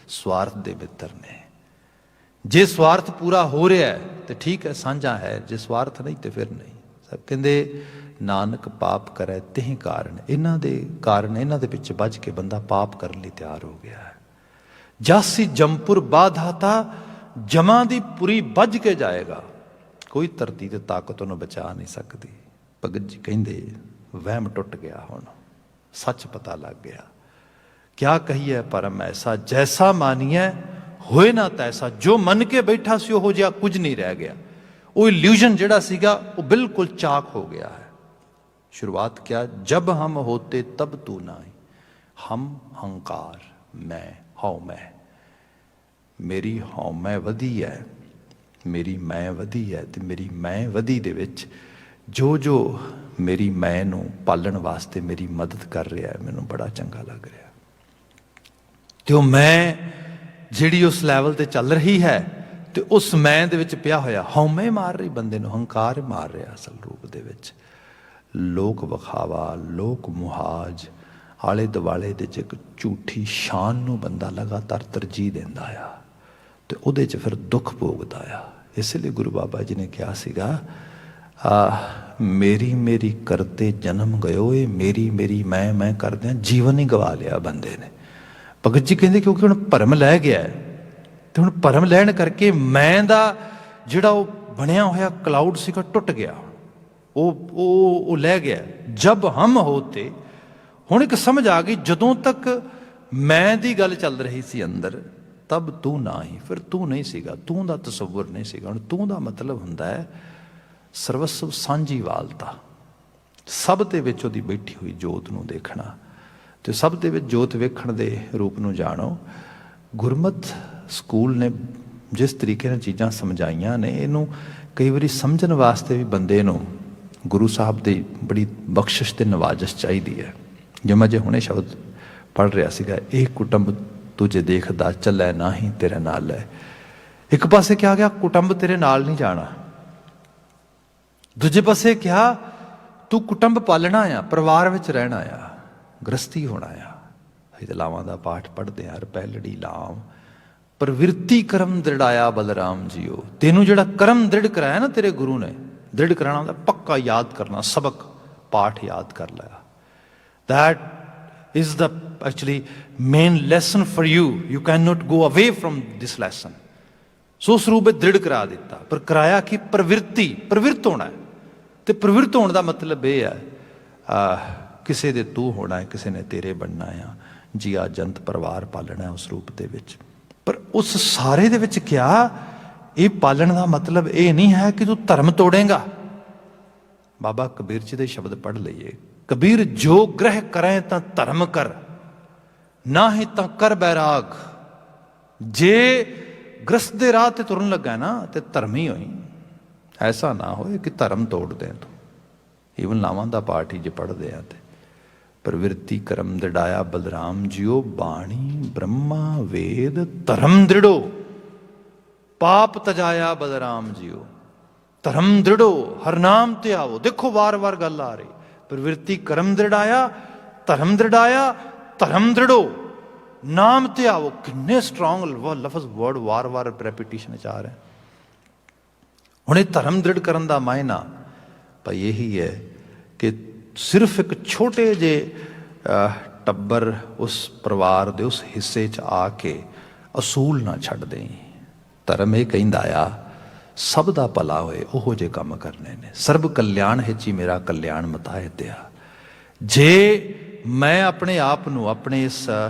ਸਵਾਰਥ ਦੇ ਮਿੱਤਰ ਨੇ। ਜੇ ਸਵਾਰਥ ਪੂਰਾ ਹੋ ਰਿਹਾ ਹੈ ਤੇ ਠੀਕ ਹੈ, ਸਾਂਝਾ ਹੈ, ਜੇ ਸਵਾਰਥ ਨਹੀਂ ਤੇ ਫਿਰ ਨਹੀਂ। ਸਭ ਕਹਿੰਦੇ ਨਾਨਕ ਪਾਪ ਕਰੇ ਤਿਹ ਕਾਰਨ, ਇਹਨਾਂ ਦੇ ਕਾਰਨ, ਇਹਨਾਂ ਦੇ ਵਿੱਚ ਵੱਜ ਕੇ ਬੰਦਾ ਪਾਪ ਕਰਨ ਲਈ ਤਿਆਰ ਹੋ ਗਿਆ ਹੈ। ਜਾਸੀ ਜੰਪੁਰ ਬਾਧਾਤਾ, ਜਮਾਂ ਦੀ ਪੁਰੀ ਵੱਜ ਕੇ ਜਾਏਗਾ, ਕੋਈ ਧਰਤੀ ਤੇ ਤਾਕਤ ਉਹਨੂੰ ਬਚਾ ਨਹੀਂ ਸਕਦੀ। ਭਗਤ ਜੀ ਕਹਿੰਦੇ ਵਹਿਮ ਟੁੱਟ ਗਿਆ, ਹੁਣ ਸੱਚ ਪਤਾ ਲੱਗ ਗਿਆ। ਕਿਆ ਕਹੀਏ ਪਰਮ ਐਸਾ, ਜੈਸਾ ਮਾਨੀਏ ਹੋਏ ਨਾ ਤੈਸਾ। ਜੋ ਮੰਨ ਕੇ ਬੈਠਾ ਸੀ ਉਹੋ ਜਿਹਾ ਕੁਝ ਨਹੀਂ ਰਹਿ ਗਿਆ। ਉਹ ਇਲੂਜ਼ਨ ਜਿਹੜਾ ਸੀਗਾ ਉਹ ਬਿਲਕੁਲ ਚਾਕ ਹੋ ਗਿਆ ਹੈ। ਸ਼ੁਰੂਆਤ ਕਿਆ, ਜਬ ਹਮ ਹੋਤੇ ਤਬ ਤੂ ਨਾਹੀ, ਹਮ ਹੰਕਾਰ ਮੈਂ ਹਉ ਮੈਂ। ਮੇਰੀ ਹਉ ਮੈਂ ਵਧੀ ਹੈ, ਮੇਰੀ ਮੈਂ ਵਧੀ ਹੈ, ਤੇ ਮੇਰੀ ਮੈਂ ਵਧੀ ਦੇ ਵਿੱਚ ਜੋ ਮੇਰੀ ਮੈਂ ਨੂੰ ਪਾਲਣ ਵਾਸਤੇ ਮੇਰੀ ਮਦਦ ਕਰ ਰਿਹਾ ਹੈ, ਮੈਨੂੰ ਬੜਾ ਚੰਗਾ ਲੱਗ ਰਿਹਾ। ਤੇ ਉਹ ਮੈਂ ਜਿਹੜੀ ਉਸ ਲੈਵਲ ਤੇ ਚੱਲ ਰਹੀ ਹੈ, ਤੇ ਉਸ ਮੈਂ ਦੇ ਵਿੱਚ ਪਿਆ ਹੋਇਆ ਹਉਮੈ ਮਾਰ ਰਹੀ ਬੰਦੇ ਨੂੰ, ਹੰਕਾਰ ਮਾਰ ਰਿਹਾ ਅਸਲ ਰੂਪ ਦੇ ਵਿੱਚ। ਲੋਕ ਵਿਖਾਵਾ, ਲੋਕ ਮੁਹਾਜ, ਆਲੇ ਦੁਆਲੇ ਦੇ 'ਚ ਇੱਕ ਝੂਠੀ ਸ਼ਾਨ ਨੂੰ ਬੰਦਾ ਲਗਾਤਾਰ ਤਰਜੀਹ ਦਿੰਦਾ ਆ, ਤੇ ਉਹਦੇ 'ਚ ਫਿਰ ਦੁੱਖ ਭੋਗਦਾ ਆ। ਇਸ ਲਈ ਗੁਰੂ ਬਾਬਾ ਜੀ ਨੇ ਕਿਹਾ ਸੀਗਾ, ਮੇਰੀ ਕਰਤੇ ਜਨਮ ਗਇਓ, ਇਹ ਮੇਰੀ ਮੈਂ ਕਰਦਿਆਂ ਜੀਵਨ ਹੀ ਗਵਾ ਲਿਆ ਬੰਦੇ ਨੇ। ਭਗਤ ਜੀ ਕਹਿੰਦੇ ਕਿਉਂਕਿ ਹੁਣ ਭਰਮ ਲੈ ਗਿਆ, ਤੇ ਹੁਣ ਭਰਮ ਲੈਣ ਕਰਕੇ ਮੈਂ ਦਾ ਜਿਹੜਾ ਉਹ ਬਣਿਆ ਹੋਇਆ ਕਲਾਊਡ ਸੀਗਾ ਟੁੱਟ ਗਿਆ, ਉਹ ਲੈ ਗਿਆ। ਜਬ ਹਮ ਹੋਤੇ, ਹੁਣ ਇੱਕ ਸਮਝ ਆ ਗਈ, ਜਦੋਂ ਤੱਕ ਮੈਂ ਦੀ ਗੱਲ ਚੱਲ ਰਹੀ ਸੀ ਅੰਦਰ, ਤਬ ਤੂੰ ਨਾ ਹੀ, ਫਿਰ ਤੂੰ ਨਹੀਂ ਸੀਗਾ, ਤੂੰ ਦਾ ਤਸੱਵੁਰ ਨਹੀਂ ਸੀਗਾ। ਹੁਣ ਤੂੰ ਦਾ ਮਤਲਬ ਹੁੰਦਾ ਹੈ ਸਰਵਸਵ ਸਾਂਝੀਵਾਲਤਾ, ਸਭ ਦੇ ਵਿੱਚ ਉਹਦੀ ਬੈਠੀ ਹੋਈ ਜੋਤ ਨੂੰ ਦੇਖਣਾ, ਤੇ ਸਭ ਦੇ ਵਿੱਚ ਜੋਤ ਵੇਖਣ ਦੇ ਰੂਪ ਨੂੰ ਜਾਣੋ। ਗੁਰਮਤ ਸਕੂਲ ਨੇ ਜਿਸ ਤਰੀਕੇ ਨਾਲ ਚੀਜ਼ਾਂ ਸਮਝਾਈਆਂ ਨੇ, ਇਹਨੂੰ ਕਈ ਵਾਰੀ ਸਮਝਣ ਵਾਸਤੇ ਵੀ ਬੰਦੇ ਨੂੰ ਗੁਰੂ ਸਾਹਿਬ ਦੀ ਬੜੀ ਬਖਸ਼ਿਸ਼ ਤੇ ਨਵਾਜ਼ਸ਼ ਚਾਹੀਦੀ ਹੈ। ਜਿਵੇਂ ਮੈਂ ਹੁਣੇ ਸ਼ਬਦ ਪੜ੍ਹ ਰਿਹਾ ਸੀਗਾ, ਇਹ ਕੁਟੁੰਬ ਤੁਝੇ ਦੇਖਦਾ ਚੱਲੇ ਨਾ ਹੀ ਤੇਰੇ ਨਾਲ ਹੈ। ਇੱਕ ਪਾਸੇ ਕਿਹਾ ਗਿਆ ਕੁਟੁੰਬ ਤੇਰੇ ਨਾਲ ਨਹੀਂ ਜਾਣਾ, ਦੂਜੇ ਪਾਸੇ ਕਿਹਾ ਤੂੰ ਕੁਟੁੰਬ ਪਾਲਣਾ ਆ, ਪਰਿਵਾਰ ਵਿੱਚ ਰਹਿਣਾ ਆ, ਗ੍ਰਸਤੀ ਹੋਣਾ ਆ। ਅਸੀਂ ਤਾਂ ਲਾਵਾਂ ਦਾ ਪਾਠ ਪੜ੍ਹਦੇ ਹਾਂ, ਪਹਿਲੜੀ ਲਾਮ ਪ੍ਰਵਿਰਤੀ ਕਰਮ ਦ੍ਰਿੜਾਇਆ ਬਲਰਾਮ ਜੀਓ। ਤੈਨੂੰ ਜਿਹੜਾ ਕਰਮ ਦ੍ਰਿੜ ਕਰਾਇਆ ਨਾ ਤੇਰੇ ਗੁਰੂ ਨੇ, ਦ੍ਰਿੜ ਕਰਾਉਣਾ ਹੁੰਦਾ ਪੱਕਾ ਯਾਦ ਕਰਨਾ, ਸਬਕ ਪਾਠ ਯਾਦ ਕਰ ਲਿਆ। that is the actually main lesson for you. You cannot go away from this lesson. ਸੋ ਉਸ ਰੂਪ ਵਿੱਚ ਦ੍ਰਿੜ ਕਰਾ ਦਿੱਤਾ, ਪਰ ਕਰਾਇਆ ਕਿ ਪ੍ਰਵਿਰਤ ਹੋਣਾ ਹੈ। ਤੇ ਪ੍ਰਵਿਰਤ ਹੋਣ ਦਾ ਮਤਲਬ ਇਹ ਹੈ ਕਿਸੇ ਦੇ ਤੂੰ ਹੋਣਾ ਹੈ, ਕਿਸੇ ਨੇ ਤੇਰੇ ਬਣਨਾ ਆ, ਜੀਆ ਜੰਤ ਪਰਿਵਾਰ ਪਾਲਣਾ ਉਸ ਰੂਪ ਦੇ ਵਿੱਚ। ਪਰ ਉਸ ਸਾਰੇ ਦੇ ਵਿੱਚ ਕਿਹਾ ਇਹ ਪਾਲਣ ਦਾ ਮਤਲਬ ਇਹ ਨਹੀਂ ਹੈ ਕਿ ਤੂੰ ਧਰਮ ਤੋੜੇਗਾ। ਬਾਬਾ ਕਬੀਰ ਜੀ ਦੇ ਸ਼ਬਦ ਪੜ੍ਹ ਲਈਏ, ਕਬੀਰ ਜੋ ਗ੍ਰਹਿ ਕਰੇ ਤਾਂ ਧਰਮ ਕਰ, ਨਾ ਹੀ ਤਾਂ ਕਰ ਬੈਰਾਗ। ਜੇ ਗ੍ਰਸਤ ਦੇ ਰਾਹ ਤੇ ਤੁਰਨ ਲੱਗਾ ਨਾ ਤੇ ਧਰਮੀ ਹੋਈ, ਐਸਾ ਨਾ ਹੋਏ ਕਿ ਧਰਮ ਤੋੜ ਦੇ ਤੂੰ। ਈਵਨ ਲਾਵਾਂ ਦਾ ਪਾਠ ਹੀ ਜੇ ਪੜ੍ਹਦੇ ਆ ਤੇ ਪ੍ਰਵਿਰਤੀ ਕਰਮ ਦ੍ਰਿੜਾਇਆ ਬਲਰਾਮ ਜੀਓ, ਬਾਣੀ ਬ੍ਰਹਮਾ ਵੇਦ ਧਰਮ ਦ੍ਰਿੜੋ, ਪਾਪ ਤਜਾਇਆ ਬਲਰਾਮ ਜੀਓ। ਧਰਮ ਦ੍ਰਿੜੋ, ਹਰ ਨਾਮ ਤੇ ਆਵੋ। ਦੇਖੋ ਵਾਰ-ਵਾਰ ਗੱਲ ਆ ਰਹੀ, ਪ੍ਰਵਿਰਤੀ ਕਰਮ ਦ੍ਰਿੜਾਇਆ, ਧਰਮ ਦ੍ਰਿੜਾਇਆ, ਧਰਮ ਦ੍ਰਿੜੋ, ਨਾਮ ਤੇ ਆਵੋ। ਕਿੰਨੇ ਸਟਰੋਂਗ ਲਫ਼ਜ਼ ਵਰਡ ਵਾਰ-ਵਾਰ ਰੈਪੀਟੀਸ਼ਨ ਚ ਆ ਰਹੇ। ਹੁਣ ਇਹ ਧਰਮ ਦ੍ਰਿੜ ਕਰਨ ਦਾ ਮਾਇਨਾ ਭਾਈ ਇਹੀ ਹੈ ਕਿ ਸਿਰਫ ਇੱਕ ਛੋਟੇ ਜਿਹੇ ਟੱਬਰ ਉਸ ਪਰਿਵਾਰ ਦੇ ਉਸ ਹਿੱਸੇ 'ਚ ਆ ਕੇ ਅਸੂਲ ਨਾ ਛੱਡ ਦੇਈਂ। ਧਰਮ ਇਹ ਕਹਿੰਦਾ ਆ ਸਭ ਦਾ ਭਲਾ ਹੋਏ, ਉਹੋ ਜਿਹੇ ਕੰਮ ਕਰਨੇ ਨੇ। ਸਰਬ ਕਲਿਆਣ ਹਿਚੀ ਮੇਰਾ ਕਲਿਆਣ ਮਤਾਏ ਦਿਆ। ਜੇ ਮੈਂ ਆਪਣੇ ਆਪ ਨੂੰ, ਆਪਣੇ ਇਸ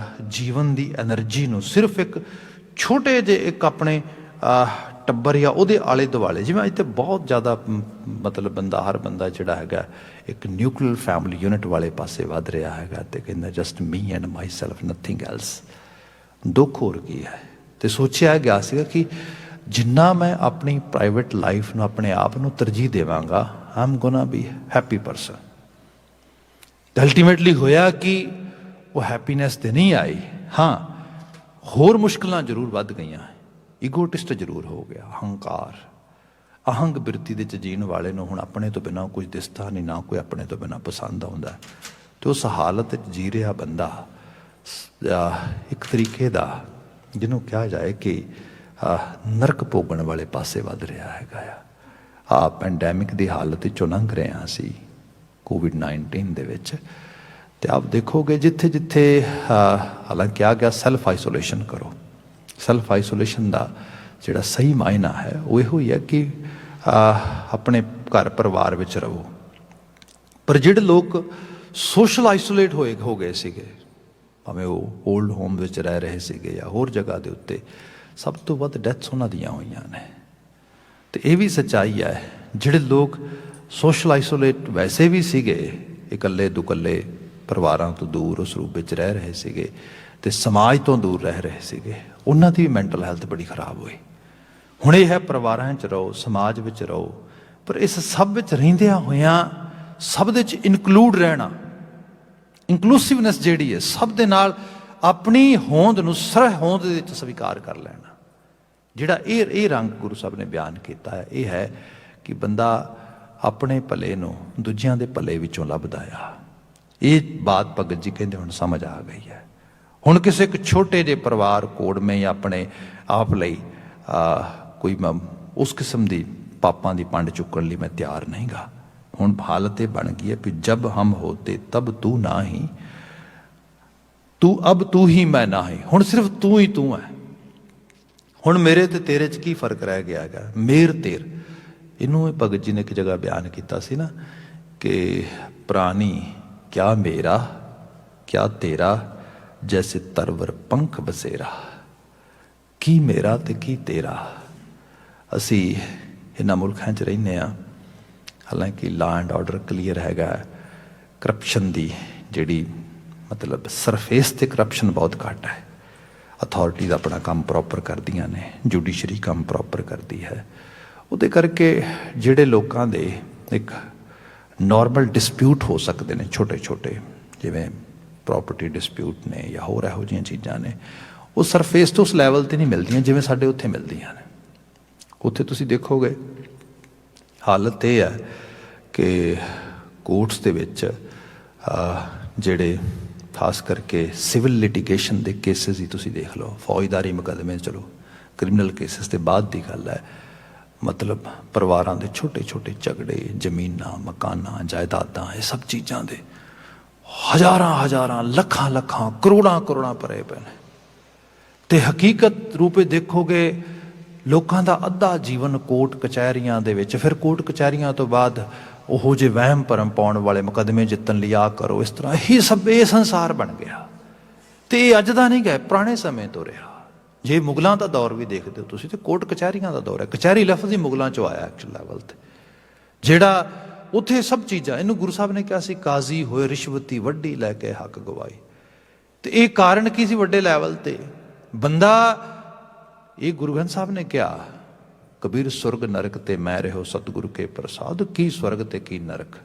ਜੀਵਨ ਦੀ ਐਨਰਜੀ ਨੂੰ ਸਿਰਫ ਇੱਕ ਛੋਟੇ ਜਿਹੇ ਇੱਕ ਆਪਣੇ ਟੱਬਰ ਜਾਂ ਉਹਦੇ ਆਲੇ ਦੁਆਲੇ, ਜਿਵੇਂ ਅੱਜ ਤੇ ਬਹੁਤ ਜ਼ਿਆਦਾ ਮਤਲਬ ਬੰਦਾ, ਹਰ ਬੰਦਾ ਜਿਹੜਾ ਹੈਗਾ ਇੱਕ ਨਿਊਕਲੀਅਰ ਫੈਮਿਲੀ ਯੂਨਿਟ ਵਾਲੇ ਪਾਸੇ ਵੱਧ ਰਿਹਾ ਹੈਗਾ ਤੇ ਕਹਿੰਦਾ just me and my self, nothing else. ਦੁੱਖ ਹੋਰ ਕੀ ਹੈ। ਤੇ ਸੋਚਿਆ ਗਿਆ ਸੀਗਾ ਕਿ ਜਿੰਨਾ ਮੈਂ ਆਪਣੀ ਪ੍ਰਾਈਵੇਟ ਲਾਈਫ ਨੂੰ, ਆਪਣੇ ਆਪ ਨੂੰ ਤਰਜੀਹ ਦੇਵਾਂਗਾ, I am ਗੋਨਾ be happy person. Ultimately ਹੋਇਆ ਕਿ ਉਹ ਹੈਪੀਨੈਸ ਤੇ ਨਹੀਂ ਆਈ। ਹਾਂ, ਹੋਰ ਮੁਸ਼ਕਿਲਾਂ ਜ਼ਰੂਰ ਵੱਧ ਗਈਆਂ। ਈਗੋਟਿਸਟ ਜ਼ਰੂਰ ਹੋ ਗਿਆ, ਹੰਕਾਰ, ਅਹੰਗ ਬਿਰਤੀ ਦੇ 'ਚ ਜੀਣ ਵਾਲੇ ਨੂੰ ਹੁਣ ਆਪਣੇ ਤੋਂ ਬਿਨਾਂ ਕੁਝ ਦਿਸਦਾ ਨਹੀਂ, ਨਾ ਕੋਈ ਆਪਣੇ ਤੋਂ ਬਿਨਾਂ ਪਸੰਦ ਆਉਂਦਾ। ਤੇ ਉਸ ਹਾਲਤ 'ਚ ਜੀ ਰਿਹਾ ਬੰਦਾ ਇੱਕ ਤਰੀਕੇ ਦਾ ਜਿਹਨੂੰ ਕਿਹਾ ਜਾਏ ਕਿ ਨਰਕ ਭੋਗਣ ਵਾਲੇ ਪਾਸੇ ਵੱਧ ਰਿਹਾ ਹੈਗਾ ਆ। ਪੈਂਡੈਮਿਕ ਦੀ ਹਾਲਤ 'ਚੋਂ ਲੰਘ ਰਹੇ ਹਾਂ ਅਸੀਂ, ਕੋਵਿਡ-19 ਦੇ ਵਿੱਚ। ਤੇ ਆਪ ਦੇਖੋਗੇ ਜਿੱਥੇ ਜਿੱਥੇ ਹਾਲਾਂਕਿ ਕਿਹਾ ਗਿਆ ਸੈਲਫ ਆਈਸੋਲੇਸ਼ਨ ਕਰੋ। ਸੈਲਫ ਆਈਸੋਲੇਸ਼ਨ ਦਾ ਜਿਹੜਾ ਸਹੀ ਮਾਇਨਾ ਹੈ ਉਹ ਇਹੋ ਹੀ ਹੈ ਕਿ ਆਪਣੇ ਘਰ ਪਰਿਵਾਰ ਵਿੱਚ ਰਹੋ। ਪਰ ਜਿਹੜੇ ਲੋਕ ਸੋਸ਼ਲ ਆਈਸੋਲੇਟ ਹੋ ਗਏ ਸੀਗੇ, ਭਾਵੇਂ ਉਹ ਓਲਡ ਹੋਮ ਵਿੱਚ ਰਹਿ ਰਹੇ ਸੀਗੇ ਜਾਂ ਹੋਰ ਜਗ੍ਹਾ ਦੇ ਉੱਤੇ, ਸਭ ਤੋਂ ਵੱਧ ਡੈਥਸ ਉਹਨਾਂ ਦੀਆਂ ਹੋਈਆਂ ਨੇ। ਤੇ ਇਹ ਵੀ ਸੱਚਾਈ ਹੈ, ਜਿਹੜੇ ਲੋਕ ਸੋਸ਼ਲ ਆਈਸੋਲੇਟ ਵੈਸੇ ਵੀ ਸੀਗੇ, ਇਕੱਲੇ ਦੁਕੱਲੇ ਪਰਿਵਾਰਾਂ ਤੋਂ ਦੂਰ ਉਸ ਰੂਪ ਵਿੱਚ ਰਹਿ ਰਹੇ ਸੀਗੇ ਤੇ ਸਮਾਜ ਤੋਂ ਦੂਰ ਰਹਿ ਰਹੇ ਸੀਗੇ, ਉਹਨਾਂ ਦੀ ਵੀ ਮੈਂਟਲ ਹੈਲਥ ਬੜੀ ਖਰਾਬ ਹੋਈ। ਹੁਣ ਇਹ ਹੈ ਪਰਿਵਾਰਾਂ 'ਚ ਰਹੋ, ਸਮਾਜ ਵਿੱਚ ਰਹੋ, ਪਰ ਇਸ ਸਭ ਵਿੱਚ ਰਹਿੰਦਿਆਂ ਹੋਇਆਂ ਸਭ ਦੇ 'ਚ ਇਨਕਲੂਡ ਰਹਿਣਾ, ਇਨਕਲੂਸਿਵਨੈਸ ਜਿਹੜੀ ਹੈ, ਸਭ ਦੇ ਨਾਲ ਆਪਣੀ ਹੋਂਦ ਨੂੰ ਸਰਹ ਹੋਂਦ ਦੇ ਵਿੱਚ ਸਵੀਕਾਰ ਕਰ ਲੈਣਾ। ਜਿਹੜਾ ਇਹ ਰੰਗ ਗੁਰੂ ਸਾਹਿਬ ਨੇ ਬਿਆਨ ਕੀਤਾ ਹੈ, ਇਹ ਹੈ ਕਿ ਬੰਦਾ ਆਪਣੇ ਭਲੇ ਨੂੰ ਦੂਜਿਆਂ ਦੇ ਭਲੇ ਵਿੱਚੋਂ ਲੱਭਦਾ ਆ। ਇਹ ਬਾਤ ਭਗਤ ਜੀ ਕਹਿੰਦੇ ਹੁਣ ਸਮਝ ਆ ਗਈ ਹੈ। ਹੁਣ ਕਿਸੇ ਇੱਕ ਛੋਟੇ ਜਿਹੇ ਪਰਿਵਾਰ ਕੋੜਵੇਂ ਜਾਂ ਆਪਣੇ ਆਪ ਲਈ ਕੋਈ ਉਸ ਕਿਸਮ ਦੀ ਪਾਪਾਂ ਦੀ ਪੰਡ ਚੁੱਕਣ ਲਈ ਮੈਂ ਤਿਆਰ ਨਹੀਂ ਗਾ। ਹੁਣ ਹਾਲਤ ਇਹ ਬਣ ਗਈ ਹੈ ਕਿ ਜਬ ਹਮ ਹੋਤੇ ਤਬ ਤੂੰ ਨਾ ਹੀ, ਤੂੰ ਅਬ ਤੂੰ ਹੀ ਮੈਂ ਨਾ ਹੀ। ਹੁਣ ਸਿਰਫ ਤੂੰ ਹੀ ਤੂੰ ਹੈ। ਹੁਣ ਮੇਰੇ ਤੇ ਤੇਰੇ 'ਚ ਕੀ ਫਰਕ ਰਹਿ ਗਿਆ ਹੈਗਾ, ਮੇਰ ਤੇਰ। ਇਹਨੂੰ ਭਗਤ ਜੀ ਨੇ ਇੱਕ ਜਗ੍ਹਾ ਬਿਆਨ ਕੀਤਾ ਸੀ ਨਾ ਕਿ ਪ੍ਰਾਣੀ ਕਿਆ ਮੇਰਾ ਕਿਆ ਤੇਰਾ, ਜੈਸੇ ਤਰਵਰ ਪੰਖ ਬਸੇਰਾ। ਕੀ ਮੇਰਾ ਤੇ ਕੀ ਤੇਰਾ। ਅਸੀਂ ਇਹਨਾਂ ਮੁਲਕਾਂ 'ਚ ਰਹਿੰਦੇ ਹਾਂ, ਹਾਲਾਂਕਿ ਲਾ ਐਂਡ ਆਰਡਰ ਕਲੀਅਰ ਹੈਗਾ, ਕਰਪਸ਼ਨ ਦੀ ਜਿਹੜੀ ਮਤਲਬ ਸਰਫੇਸ ਤੇ ਕਰਪਸ਼ਨ ਬਹੁਤ ਘੱਟ ਹੈ। ਅਥਾਰਟੀਜ਼ ਆਪਣਾ ਕੰਮ ਪ੍ਰੋਪਰ ਕਰਦੀਆਂ ਨੇ, ਜੁਡੀਸ਼ਰੀ ਕੰਮ ਪ੍ਰੋਪਰ ਕਰਦੀ ਹੈ। ਉਹਦੇ ਕਰਕੇ ਜਿਹੜੇ ਲੋਕਾਂ ਦੇ ਇੱਕ ਨੋਰਮਲ ਡਿਸਪਿਊਟ ਹੋ ਸਕਦੇ ਨੇ, ਛੋਟੇ ਛੋਟੇ, ਜਿਵੇਂ ਪ੍ਰੋਪਰਟੀ ਡਿਸਪਿਊਟ ਨੇ ਜਾਂ ਹੋਰ ਇਹੋ ਜਿਹੀਆਂ ਚੀਜ਼ਾਂ ਨੇ, ਉਹ ਸਰਫੇਸ ਤੋਂ ਉਸ ਲੈਵਲ 'ਤੇ ਨਹੀਂ ਮਿਲਦੀਆਂ ਜਿਵੇਂ ਸਾਡੇ ਉੱਥੇ ਮਿਲਦੀਆਂ ਨੇ। ਉੱਥੇ ਤੁਸੀਂ ਦੇਖੋਗੇ ਹਾਲਤ ਇਹ ਹੈ ਕਿ ਕੋਰਟਸ ਦੇ ਵਿੱਚ ਜਿਹੜੇ ਖਾਸ ਕਰਕੇ ਸਿਵਲ ਲਿਟੀਗੇਸ਼ਨ ਦੇ ਕੇਸਿਸ ਹੀ ਤੁਸੀਂ ਦੇਖ ਲਓ, ਫੌਜਦਾਰੀ ਮੁਕੱਦਮੇ, ਚਲੋ ਕ੍ਰਿਮੀਨਲ ਕੇਸਿਸ ਤੇ ਬਾਅਦ ਦੀ ਗੱਲ ਹੈ, ਮਤਲਬ ਪਰਿਵਾਰਾਂ ਦੇ ਛੋਟੇ ਛੋਟੇ ਝਗੜੇ, ਜ਼ਮੀਨਾਂ, ਮਕਾਨਾਂ, ਜਾਇਦਾਦਾਂ, ਇਹ ਸਭ ਚੀਜ਼ਾਂ ਦੇ ਹਜ਼ਾਰਾਂ ਲੱਖਾਂ ਲੱਖਾਂ ਕਰੋੜਾਂ ਭਰੇ ਪਏ ਨੇ। ਤੇ ਹਕੀਕਤ ਰੂਪੇ ਦੇਖੋਗੇ ਲੋਕਾਂ ਦਾ ਅੱਧਾ ਜੀਵਨ ਕੋਰਟ ਕਚਹਿਰੀਆਂ ਦੇ ਵਿੱਚ, ਫਿਰ ਕੋਰਟ ਕਚਹਿਰੀਆਂ ਤੋਂ ਬਾਅਦ ਉਹੋ ਜਿਹੇ ਵਹਿਮ ਭਰਮ ਪਾਉਣ ਵਾਲੇ ਮੁਕੱਦਮੇ ਜਿੱਤਣ ਲਈ ਆ ਕਰੋ, ਇਸ ਤਰ੍ਹਾਂ ਹੀ ਸਭ ਇਹ ਸੰਸਾਰ ਬਣ ਗਿਆ। ਤੇ ਇਹ ਅੱਜ ਦਾ ਨਹੀਂ ਗਾ, ਪੁਰਾਣੇ ਸਮੇਂ ਤੋਂ ਰਿਹਾ। ਜੇ ਮੁਗਲਾਂ ਦਾ ਦੌਰ ਵੀ ਦੇਖਦੇ ਹੋ ਤੁਸੀਂ, ਤੇ ਕੋਰਟ ਕਚਹਿਰੀਆਂ ਦਾ ਦੌਰ ਹੈ। ਕਚਹਿਰੀ ਲਫ਼ਜ਼ ਹੀ ਮੁਗਲਾਂ ਚੋਂ ਆਇਆ ਐਕਚੁਅਲ ਲੈਵਲ ਤੇ, ਜਿਹੜਾ ਉੱਥੇ ਸਭ ਚੀਜ਼ਾਂ, ਇਹਨੂੰ ਗੁਰੂ ਸਾਹਿਬ ਨੇ ਕਿਹਾ ਸੀ ਕਾਜ਼ੀ ਹੋਏ ਰਿਸ਼ਵਤੀ ਵੱਡੀ ਲੈ ਕੇ ਹੱਕ ਗਵਾਈ। ਤੇ ਇਹ ਕਾਰਨ ਕੀ ਸੀ ਵੱਡੇ ਲੈਵਲ ਤੇ? ਬੰਦਾ, ਇਹ ਗੁਰੂ ਗ੍ਰੰਥ ਸਾਹਿਬ ਨੇ ਕਿਹਾ ਕਬੀਰ ਸੁਰਗ ਨਰਕ ਤੇ ਮੈਂ ਰਹੋ ਸਤਿਗੁਰੂ ਕੇ ਪ੍ਰਸਾਦ, ਕੀ ਸਵਰਗ ਤੇ ਕੀ ਨਰਕ,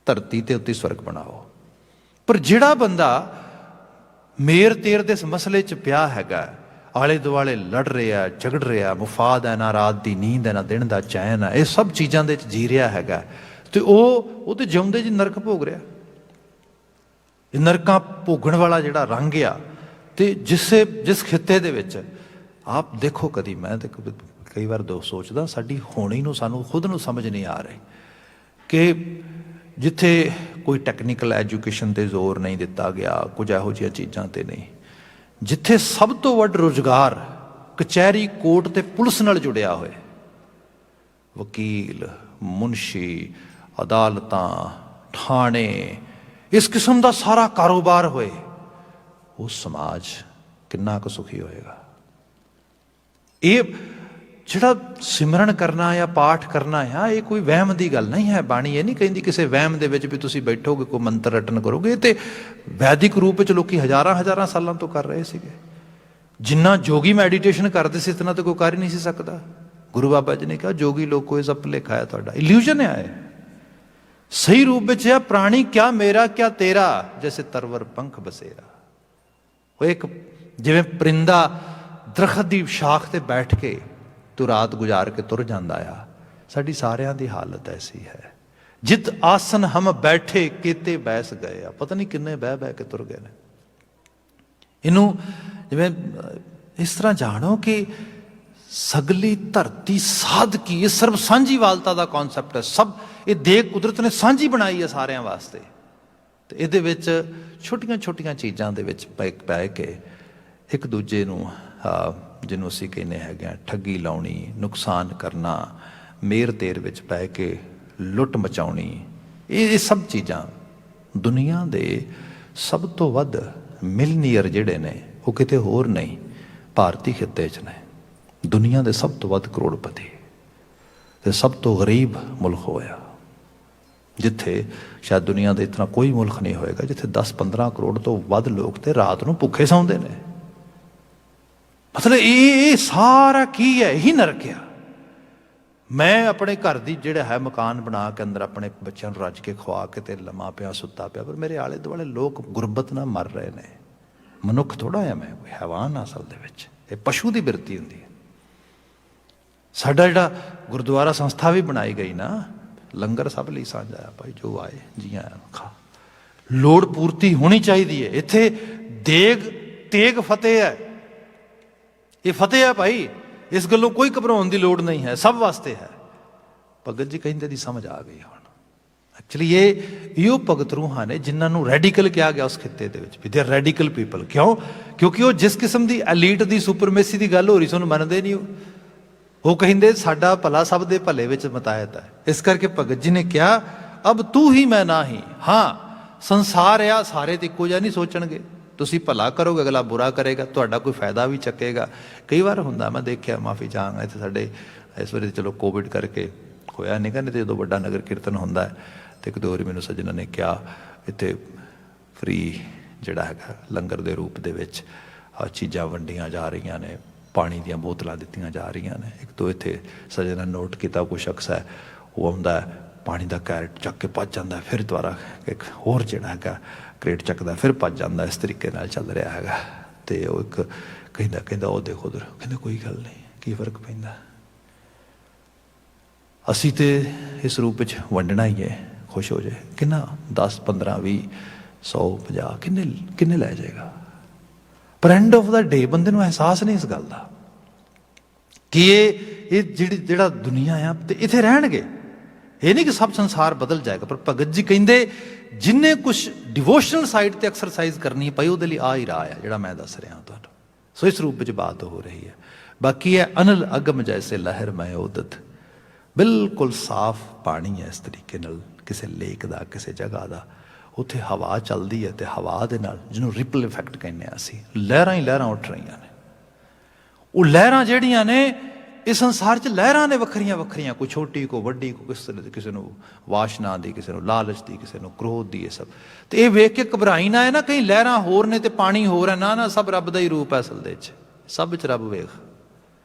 ਧਰਤੀ ਤੇ ਉੱਤੇ ਸਵਰਗ ਬਣਾਓ। ਪਰ ਜਿਹੜਾ ਬੰਦਾ ਮੇਰ ਤੇਰ ਦੇ ਇਸ ਮਸਲੇ 'ਚ ਪਿਆ ਹੈਗਾ, ਆਲੇ ਦੁਆਲੇ ਲੜ ਰਿਹਾ, ਝਗੜ ਰਿਹਾ, ਮੁਫਾਦ ਹੈ, ਨਾ ਰਾਤ ਦੀ ਨੀਂਦ ਹੈ, ਨਾ ਦਿਨ ਦਾ ਚੈਨ ਹੈ, ਇਹ ਸਭ ਚੀਜ਼ਾਂ ਦੇ 'ਚ ਜੀ ਰਿਹਾ ਹੈਗਾ, ਤੇ ਉਹ ਤੇ ਜਿਉਂਦੇ ਜੀ ਨਰਕ ਭੋਗ ਰਿਹਾ। ਇਹ ਨਰਕਾਂ ਭੋਗਣ ਵਾਲਾ ਜਿਹੜਾ ਰੰਗ ਆ, ਤੇ ਜਿਸ ਖਿੱਤੇ ਦੇ ਵਿੱਚ ਆਪ ਦੇਖੋ, ਕਦੀ ਮੈਂ ਤੇ ਕਈ ਵਾਰ ਸੋਚਦਾ ਸਾਡੀ ਹੋਣੀ ਨੂੰ, ਸਾਨੂੰ ਖੁਦ ਨੂੰ ਸਮਝ ਨਹੀਂ ਆ ਰਹੀ ਕਿ ਜਿੱਥੇ ਕੋਈ ਟੈਕਨੀਕਲ ਐਜੂਕੇਸ਼ਨ 'ਤੇ ਜ਼ੋਰ ਨਹੀਂ ਦਿੱਤਾ ਗਿਆ, ਕੁਝ ਇਹੋ ਜਿਹੀਆਂ ਚੀਜ਼ਾਂ 'ਤੇ ਨਹੀਂ, ਜਿੱਥੇ ਸਭ ਤੋਂ ਵੱਧ ਰੁਜ਼ਗਾਰ ਕਚਹਿਰੀ, ਕੋਰਟ ਤੇ ਪੁਲਿਸ ਨਾਲ ਜੁੜਿਆ ਹੋਏ, ਵਕੀਲ, ਮੁਨਸ਼ੀ, ਅਦਾਲਤਾਂ, ਥਾਣੇ, ਇਸ ਕਿਸਮ ਦਾ ਸਾਰਾ ਕਾਰੋਬਾਰ ਹੋਏ, ਉਹ ਸਮਾਜ ਕਿੰਨਾ ਕੁ ਸੁਖੀ ਹੋਏਗਾ। ਇਹ ਜਿਹੜਾ ਸਿਮਰਨ ਕਰਨਾ ਜਾਂ ਪਾਠ ਕਰਨਾ ਆ, ਇਹ ਕੋਈ ਵਹਿਮ ਦੀ ਗੱਲ ਨਹੀਂ ਹੈ। ਬਾਣੀ ਇਹ ਨਹੀਂ ਕਹਿੰਦੀ ਕਿਸੇ ਵਹਿਮ ਦੇ ਵਿੱਚ ਵੀ ਤੁਸੀਂ ਬੈਠੋਗੇ ਕੋਈ ਮੰਤਰ ਰਟਨ ਕਰੋਗੇ। ਇਹ ਤੇ ਵੈਦਿਕ ਰੂਪ ਵਿੱਚ ਲੋਕੀ ਹਜ਼ਾਰਾਂ ਸਾਲਾਂ ਤੋਂ ਕਰ ਰਹੇ ਸੀਗੇ। ਜਿੰਨਾ ਜੋਗੀ ਮੈਡੀਟੇਸ਼ਨ ਕਰਦੇ ਸੀ, ਇਤਨਾ ਤਾਂ ਕੋਈ ਕਰ ਹੀ ਨਹੀਂ ਸੀ ਸਕਦਾ। ਗੁਰੂ ਬਾਬਾ ਜੀ ਨੇ ਕਿਹਾ ਜੋਗੀ ਲੋਕੋ ਇਹ ਸਭ ਭੁਲੇਖਾ ਹੈ ਤੁਹਾਡਾ, ਇਲੂਜ਼ਨ ਹੈ। ਸਹੀ ਰੂਪ ਵਿੱਚ ਹੈ ਪ੍ਰਾਣੀ ਕਿਆ ਮੇਰਾ ਕਿਆ ਤੇਰਾ, ਜੈਸੇ ਤਰਵਰ ਪੰਖ ਬਸੇਰਾ। ਉਹ ਇੱਕ ਜਿਵੇਂ ਪਰਿੰਦਾ ਦਰਖਤ ਦੀ ਸ਼ਾਖ ਤੇ ਬੈਠ ਕੇ ਤੂੰ ਰਾਤ ਗੁਜ਼ਾਰ ਕੇ ਤੁਰ ਜਾਂਦਾ ਆ, ਸਾਡੀ ਸਾਰਿਆਂ ਦੀ ਹਾਲਤ ਐਸੀ ਹੈ। ਜਿਤ ਆਸਨ ਹਮ ਬੈਠੇ ਕੀਤੇ ਬੈਸ ਗਏ ਆ, ਪਤਾ ਨਹੀਂ ਕਿੰਨੇ ਬਹਿ ਕੇ ਤੁਰ ਗਏ ਨੇ। ਇਹਨੂੰ ਜਿਵੇਂ ਇਸ ਤਰ੍ਹਾਂ ਜਾਣੋ ਕਿ ਸਗਲੀ ਧਰਤੀ ਸਾਧਕੀ, ਇਹ ਸਰਬ ਸਾਂਝੀਵਾਲਤਾ ਦਾ ਕੌਨਸੈਪਟ ਹੈ। ਸਭ ਇਹ ਦੇਖ ਕੁਦਰਤ ਨੇ ਸਾਂਝੀ ਬਣਾਈ ਹੈ ਸਾਰਿਆਂ ਵਾਸਤੇ, ਤੇ ਇਹਦੇ ਵਿੱਚ ਛੋਟੀਆਂ ਚੀਜ਼ਾਂ ਦੇ ਵਿੱਚ ਪੈ ਕੇ ਇੱਕ ਦੂਜੇ ਨੂੰ, ਜਿਹਨੂੰ ਅਸੀਂ ਕਹਿੰਦੇ ਹੈਗੇ ਆ ਠੱਗੀ ਲਾਉਣੀ, ਨੁਕਸਾਨ ਕਰਨਾ, ਮੇਰ ਤੇਰ ਵਿੱਚ ਪੈ ਕੇ ਲੁੱਟ ਮਚਾਉਣੀ, ਇਹ ਸਭ ਚੀਜ਼ਾਂ ਦੁਨੀਆ ਦੇ ਸਭ ਤੋਂ ਵੱਧ ਮਿਲਨੀਅਰ ਜਿਹੜੇ ਨੇ ਉਹ ਕਿਤੇ ਹੋਰ ਨਹੀਂ, ਭਾਰਤੀ ਖਿੱਤੇ 'ਚ ਨੇ। ਦੁਨੀਆ ਦੇ ਸਭ ਤੋਂ ਵੱਧ ਕਰੋੜਪਤੀ ਤੇ ਸਭ ਤੋਂ ਗਰੀਬ ਮੁਲਕ ਹੋਇਆ, ਜਿੱਥੇ ਸ਼ਾਇਦ ਦੁਨੀਆ ਦਾ ਇਤਨਾ ਕੋਈ ਮੁਲਕ ਨਹੀਂ ਹੋਏਗਾ ਜਿੱਥੇ 10-15 ਕਰੋੜ ਤੋਂ ਵੱਧ ਲੋਕ ਤੇ ਰਾਤ ਨੂੰ ਭੁੱਖੇ ਸੌਂਦੇ ਨੇ। ਮਤਲਬ ਇਹ ਸਾਰਾ ਕੀ ਹੈ? ਇਹੀ ਨਰਕ ਆ। ਮੈਂ ਆਪਣੇ ਘਰ ਦੀ ਜਿਹੜਾ ਹੈ ਮਕਾਨ ਬਣਾ ਕੇ ਅੰਦਰ ਆਪਣੇ ਬੱਚਿਆਂ ਨੂੰ ਰੱਜ ਕੇ ਖਵਾ ਕੇ ਤੇ ਲੰਮਾ ਪਿਆ ਸੁੱਤਾ ਪਿਆ, ਪਰ ਮੇਰੇ ਆਲੇ ਦੁਆਲੇ ਲੋਕ ਗੁਰਬਤ ਨਾਲ ਮਰ ਰਹੇ ਨੇ। ਮਨੁੱਖ ਥੋੜ੍ਹਾ ਆ ਮੈਂ, ਕੋਈ ਹੈਵਾਨ ਆ ਅਸਲ ਦੇ ਵਿੱਚ। ਇਹ ਪਸ਼ੂ ਦੀ ਬਿਰਤੀ ਹੁੰਦੀ ਹੈ। ਸਾਡਾ ਜਿਹੜਾ ਗੁਰਦੁਆਰਾ ਸੰਸਥਾ ਵੀ ਬਣਾਈ ਗਈ ਨਾ, ਲੰਗਰ ਸਭ ਲਈ ਸਾਂਝਾ ਆ ਭਾਈ, ਜੋ ਆਏ ਜੀ ਆਇਆਂ ਖਾ, ਲੋੜ ਪੂਰਤੀ ਹੋਣੀ ਚਾਹੀਦੀ ਹੈ। ਇੱਥੇ ਤੇਗ ਫਤਿਹ ਹੈ, ਇਹ ਫਤਿਹ ਹੈ ਭਾਈ, ਇਸ ਗੱਲੋਂ ਕੋਈ ਘਬਰਾਉਣ ਦੀ ਲੋੜ ਨਹੀਂ ਹੈ, ਸਭ ਵਾਸਤੇ ਹੈ। ਭਗਤ ਜੀ ਕਹਿੰਦੇ ਦੀ ਸਮਝ ਆ ਗਈ ਹੁਣ। ਐਕਚੁਅਲੀ ਇਹੋ ਭਗਤ ਰੂਹਾਂ ਨੇ ਜਿਨ੍ਹਾਂ ਨੂੰ ਰੈਡੀਕਲ ਕਿਹਾ ਗਿਆ ਉਸ ਖਿੱਤੇ ਦੇ ਵਿੱਚ, ਵੀ ਦੇ ਆਰ ਰੈਡੀਕਲ ਪੀਪਲ। ਕਿਉਂ? ਕਿਉਂਕਿ ਉਹ ਜਿਸ ਕਿਸਮ ਦੀ ਐਲੀਟ ਦੀ ਸੁਪਰਮੇਸੀ ਦੀ ਗੱਲ ਹੋ ਰਹੀ ਸੀ ਉਹਨੂੰ ਮੰਨਦੇ ਨਹੀਂ। ਉਹ ਕਹਿੰਦੇ ਸਾਡਾ ਭਲਾ ਸਭ ਦੇ ਭਲੇ ਵਿੱਚ ਮਤਾਇਤ ਹੈ। ਇਸ ਕਰਕੇ ਭਗਤ ਜੀ ਨੇ ਕਿਹਾ ਅਬ ਤੂੰ ਹੀ ਮੈਂ ਨਾ ਹੀ। ਹਾਂ, ਸੰਸਾਰ ਆ, ਸਾਰੇ ਤੇ ਇੱਕੋ ਜਿਹਾ ਨਹੀਂ ਸੋਚਣਗੇ। ਤੁਸੀਂ ਭਲਾ ਕਰੋਗੇ, ਅਗਲਾ ਬੁਰਾ ਕਰੇਗਾ, ਤੁਹਾਡਾ ਕੋਈ ਫਾਇਦਾ ਵੀ ਚੱਕੇਗਾ। ਕਈ ਵਾਰ ਹੁੰਦਾ, ਮੈਂ ਦੇਖਿਆ, ਮਾਫੀ ਚਾਹਾਂਗਾ, ਇੱਥੇ ਸਾਡੇ ਇਸ ਵਾਰੀ ਚਲੋ ਕੋਵਿਡ ਕਰਕੇ ਹੋਇਆ ਨਹੀਂ ਗਾ, ਨਹੀਂ ਤੇ ਜਦੋਂ ਵੱਡਾ ਨਗਰ ਕੀਰਤਨ ਹੁੰਦਾ ਹੈ ਤੇ ਇੱਕ ਦੋ ਵਾਰੀ ਮੈਨੂੰ ਸੱਜਣਾਂ ਨੇ ਕਿਹਾ ਇੱਥੇ ਫ੍ਰੀ ਜਿਹੜਾ ਹੈਗਾ ਲੰਗਰ ਦੇ ਰੂਪ ਦੇ ਵਿੱਚ ਚੀਜ਼ਾਂ ਵੰਡੀਆਂ ਜਾ ਰਹੀਆਂ ਨੇ, ਪਾਣੀ ਦੀਆਂ ਬੋਤਲਾਂ ਦਿੱਤੀਆਂ ਜਾ ਰਹੀਆਂ ਨੇ। ਇੱਕ ਦੋ ਇੱਥੇ ਸੱਜਣਾਂ ਨੇ ਨੋਟ ਕੀਤਾ, ਕੋਈ ਸ਼ਖਸ ਹੈ ਉਹ ਆਉਂਦਾ ਪਾਣੀ ਦਾ ਕੈਰਟ ਚੱਕ ਕੇ ਭੱਜ ਜਾਂਦਾ, ਫਿਰ ਦੁਬਾਰਾ ਇੱਕ ਹੋਰ ਜਿਹੜਾ ਹੈਗਾ ਕ੍ਰੇਟ ਚੱਕਦਾ, ਫਿਰ ਭੱਜ ਜਾਂਦਾ। ਇਸ ਤਰੀਕੇ ਨਾਲ ਚੱਲ ਰਿਹਾ ਹੈਗਾ। ਤੇ ਉਹ ਇੱਕ ਕਹਿੰਦਾ ਉਹ ਦੇਖੋ ਉਧਰ, ਕਹਿੰਦਾ ਕੋਈ ਗੱਲ ਨਹੀਂ, ਕੀ ਫਰਕ ਪੈਂਦਾ, ਅਸੀਂ ਤੇ ਇਸ ਰੂਪ ਵਿੱਚ ਵੰਡਣਾ ਹੀ ਹੈ, ਖੁਸ਼ ਹੋ ਜਾਏ। ਕਿੰਨਾ 10, 15, 20, 100, 50 ਕਿੰਨੇ ਲੈ ਜਾਏਗਾ? ਪਰ ਐਂਡ ਆਫ ਦਾ ਡੇ ਬੰਦੇ ਨੂੰ ਅਹਿਸਾਸ ਨਹੀਂ ਇਸ ਗੱਲ ਦਾ ਕਿ ਇਹ ਜਿਹੜਾ ਦੁਨੀਆ ਆ ਤੇ ਇੱਥੇ ਰਹਿਣਗੇ। ਇਹ ਨਹੀਂ ਕਿ ਸਭ ਸੰਸਾਰ ਬਦਲ ਜਾਏਗਾ। ਪਰ ਭਗਤ ਜੀ ਕਹਿੰਦੇ ਜਿੰਨੇ ਕੁਛ ਡਿਵੋਸ਼ਨਲ ਸਾਈਡ ਤੇ ਐਕਸਰਸਾਈਜ਼ ਕਰਨੀ ਪਈ ਉਹਦੇ ਲਈ ਆ ਹੀ ਰਹਾ ਹੈ ਜਿਹੜਾ ਮੈਂ ਦੱਸ ਰਿਹਾ ਤੁਹਾਨੂੰ। ਸੋ ਇਸ ਰੂਪ ਵਿੱਚ ਬਾਤ ਹੋ ਰਹੀ ਹੈ। ਬਾਕੀ ਹੈ ਅਨਲ ਅਗਮ ਜੈਸੇ ਲਹਿਰ ਮੈਂ ਉਦਤ, ਬਿਲਕੁਲ ਸਾਫ਼ ਪਾਣੀ ਹੈ ਇਸ ਤਰੀਕੇ ਨਾਲ, ਕਿਸੇ ਲੇਕ ਦਾ, ਕਿਸੇ ਜਗ੍ਹਾ ਦਾ। ਉੱਥੇ ਹਵਾ ਚੱਲਦੀ ਹੈ ਤੇ ਹਵਾ ਦੇ ਨਾਲ, ਜਿਹਨੂੰ ਰਿਪਲ ਇਫੈਕਟ ਕਹਿੰਦੇ ਹਾਂ ਅਸੀਂ, ਲਹਿਰਾਂ ਹੀ ਲਹਿਰਾਂ ਉੱਠ ਰਹੀਆਂ ਨੇ। ਉਹ ਲਹਿਰਾਂ ਜਿਹੜੀਆਂ ਨੇ ਇਸ ਸੰਸਾਰ 'ਚ ਲਹਿਰਾਂ ਨੇ ਵੱਖਰੀਆਂ ਵੱਖਰੀਆਂ, ਕੋਈ ਛੋਟੀ ਕੋਈ ਵੱਡੀ, ਕੋਈ ਕਿਸੇ ਨੂੰ ਵਾਸ਼ਨਾ ਦੀ, ਕਿਸੇ ਨੂੰ ਲਾਲਚ ਦੀ, ਕਿਸੇ ਨੂੰ ਕ੍ਰੋਧ ਦੀ, ਇਹ ਸਭ। ਤੇ ਇਹ ਵੇਖ ਕੇ ਘਬਰਾਈ ਨਾ ਹੈ ਨਾ ਕਈ ਲਹਿਰਾਂ ਹੋਰ ਨੇ ਤੇ ਪਾਣੀ ਹੋਰ ਹੈ, ਨਾ ਨਾ ਸਭ ਰੱਬ ਦਾ ਹੀ ਰੂਪ ਹੈ ਅਸਲ ਦੇ 'ਚ, ਸਭ ਵਿੱਚ ਰੱਬ ਵੇਖ।